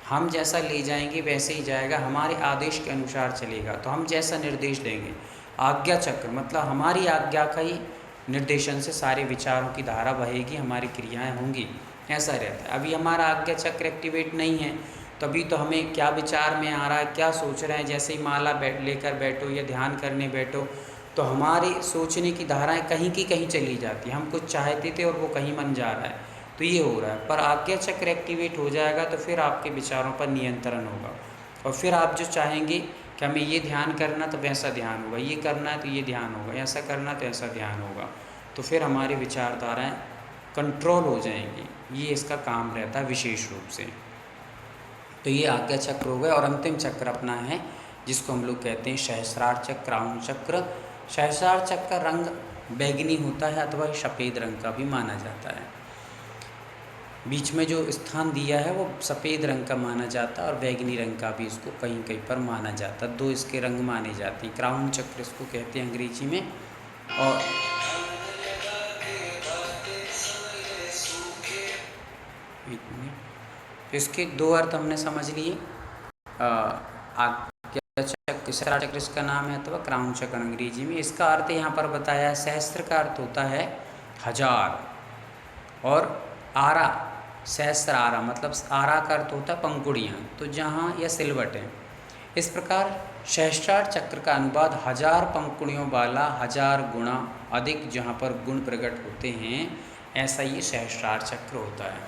हम जैसा ले जाएंगे वैसे ही जाएगा, हमारे आदेश के अनुसार चलेगा। तो हम जैसा निर्देश देंगे, आज्ञा चक्र मतलब हमारी आज्ञा का ही निर्देशन से सारे विचारों की धारा बहेगी, हमारी क्रियाएं होंगी, ऐसा रहता है। अभी हमारा आज्ञा चक्र एक्टिवेट नहीं है, तभी तो हमें क्या विचार में आ रहा है, क्या सोच रहे हैं, जैसे ही माला लेकर बैठो या ध्यान करने बैठो तो हमारी सोचने की धाराएं कहीं की कहीं चली जाती हैं। हम कुछ चाहते थे और वो कहीं मन जा रहा है, तो ये हो रहा है। पर आज्ञा चक्र एक्टिवेट हो जाएगा तो फिर आपके विचारों पर नियंत्रण होगा, और फिर आप जो चाहेंगे कि हमें ये ध्यान करना तो वैसा ध्यान होगा, ये करना है तो ये ध्यान होगा, ऐसा करना तो ऐसा ध्यान होगा, तो फिर हमारी विचारधाराएँ कंट्रोल हो जाएंगी। ये इसका काम रहता है विशेष रूप से। तो ये आज्ञा चक्र हो गया। और अंतिम चक्र अपना है जिसको हम लोग कहते हैं सहस्रार चक्र, क्राउन चक्र। सहस्रार चक्र का रंग बैगनी होता है अथवा सफ़ेद रंग का भी माना जाता है। बीच में जो स्थान दिया है वो सफ़ेद रंग का माना जाता है और बैगनी रंग का भी इसको कहीं कहीं पर माना जाता है। दो इसके रंग माने जाते हैं। क्राउन चक्र इसको कहते हैं अंग्रेजी में। और एक मिनट। तो इसके दो अर्थ हमने समझ लिए। आज्ञा चक्र, सहस्त्र चक्र इसका नाम है, अथवा क्राउन चक्र अंग्रेजी में। इसका अर्थ यहाँ पर बताया, सहस्त्र का अर्थ होता है 1000, और आरा, सहस्त्र आरा मतलब आरा का अर्थ होता है पंखुड़ियाँ, तो जहाँ या सिलवट है। इस प्रकार सहस्त्रार चक्र का अनुवाद 1000 पंखुड़ियों वाला 1000 गुणा अधिक जहाँ पर गुण प्रकट होते हैं, ऐसा ये सहस्त्रार चक्र होता है।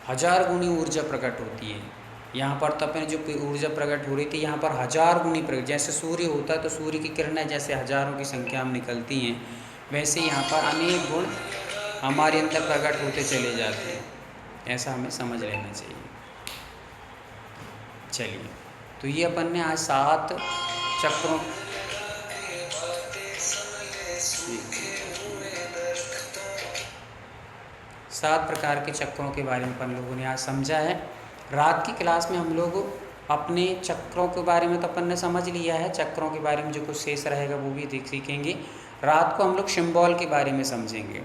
1000 गुनी ऊर्जा प्रकट होती है। यहाँ पर तो अपने जो ऊर्जा प्रकट हो रही थी, यहाँ पर 1000 गुनी प्रकट, जैसे सूर्य होता है तो सूर्य की किरणें जैसे हजारों की संख्या में निकलती हैं, वैसे यहाँ पर अनेक गुण हमारे अंदर प्रकट होते चले जाते हैं। ऐसा हमें समझ लेना चाहिए। चलिए, तो ये अपन ने आज 7 चक्रों, 7 प्रकार के चक्रों के बारे में अपन लोगों ने आज समझा है। रात की क्लास में हम लोग अपने चक्रों के बारे में तो अपन ने समझ लिया है, चक्रों के बारे में जो कुछ शेष रहेगा वो भी सीखेंगे। रात को हम लोग सिंबल के बारे में समझेंगे।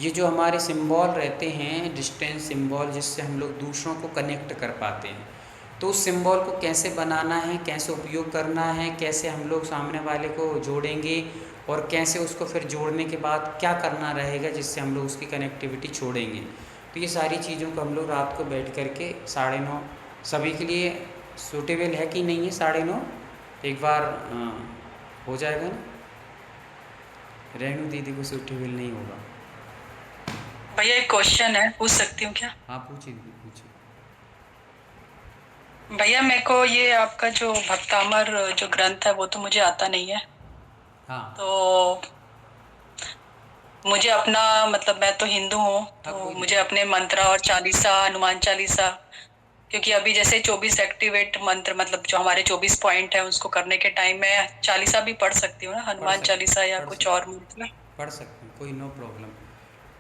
ये जो हमारे सिंबल रहते हैं, डिस्टेंस सिंबल, जिससे हम लोग दूसरों को कनेक्ट कर पाते हैं, तो उस सिंबल को कैसे बनाना है, कैसे उपयोग करना है, कैसे हम लोग सामने वाले को जोड़ेंगे, और कैसे उसको फिर जोड़ने के बाद क्या करना रहेगा जिससे हम लोग उसकी कनेक्टिविटी छोड़ेंगे। तो ये सारी चीज़ों को हम लोग रात को बैठ करके 9:30 सभी के लिए सूटेबल है कि नहीं है? 9:30 एक बार हो जाएगा ना? रेणु दीदी को सूटेबल नहीं होगा। भैया एक क्वेश्चन है, पूछ सकती हूँ क्या? हाँ पूछिए दीदी, पूछिए। भैया मेरे को ये आपका जो भक्तामर जो ग्रंथ है वो तो मुझे आता नहीं है। हाँ, तो मुझे अपना मतलब मैं तो हिंदू हूँ, तो मुझे अपने मंत्रा और चालीसा, हनुमान चालीसा, क्योंकि अभी जैसे 24 एक्टिवेट मंत्र मतलब जो हमारे 24 पॉइंट है उसको करने के टाइम में चालीसा भी पढ़ सकती हूँ ना, हनुमान चालीसा या कुछ और मंत्र पढ़ सकते हैं, कोई नो प्रॉब्लम।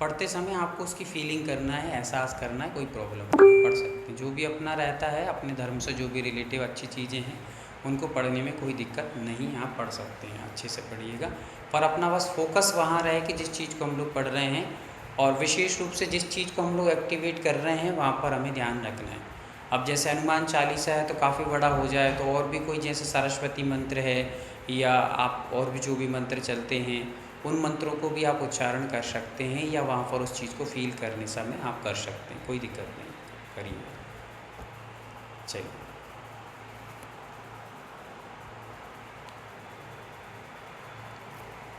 पढ़ते समय आपको उसकी फीलिंग करना है, एहसास करना है, कोई प्रॉब्लम नहीं, पढ़ सकते हैं। जो भी अपना रहता है, अपने धर्म से जो भी रिलेटिव अच्छी चीज़ें हैं उनको पढ़ने में कोई दिक्कत नहीं, आप पढ़ सकते हैं, अच्छे से पढ़िएगा। पर अपना बस फोकस वहाँ रहे कि जिस चीज़ को हम लोग पढ़ रहे हैं, और विशेष रूप से जिस चीज़ को हम लोग एक्टिवेट कर रहे हैं वहाँ पर हमें ध्यान रखना है। अब जैसे हनुमान चालीसा है तो काफ़ी बड़ा हो जाए, तो और भी कोई जैसे सरस्वती मंत्र है, या आप और भी जो भी मंत्र चलते हैं उन मंत्रों को भी आप उच्चारण कर सकते हैं, या वहाँ पर उस चीज़ को फील करने समय आप कर सकते हैं, कोई दिक्कत नहीं, करिए। चलिए,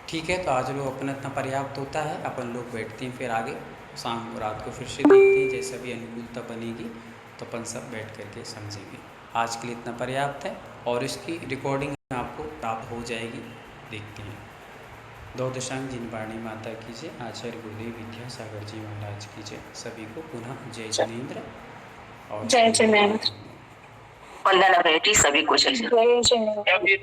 ठीक है, तो आज लोग अपना इतना पर्याप्त होता है, अपन लोग बैठते हैं, फिर आगे शाम रात को फिर से देखते हैं, जैसा भी अनुकूलता बनेगी तो अपन सब बैठ करके समझेंगे। आज के लिए इतना पर्याप्त है, और इसकी रिकॉर्डिंग आपको प्राप्त हो जाएगी, देखते हैं। 2 दशांग जिनवाणी माता की जय, आचार्य गुरुदेव विद्यासागर जी महाराज की जय। सभी को पुनः जय जिनेन्द्र और जय जिनेन्द्र। वंदना बेटी, सभी को जय। जय जिनेन्द्र।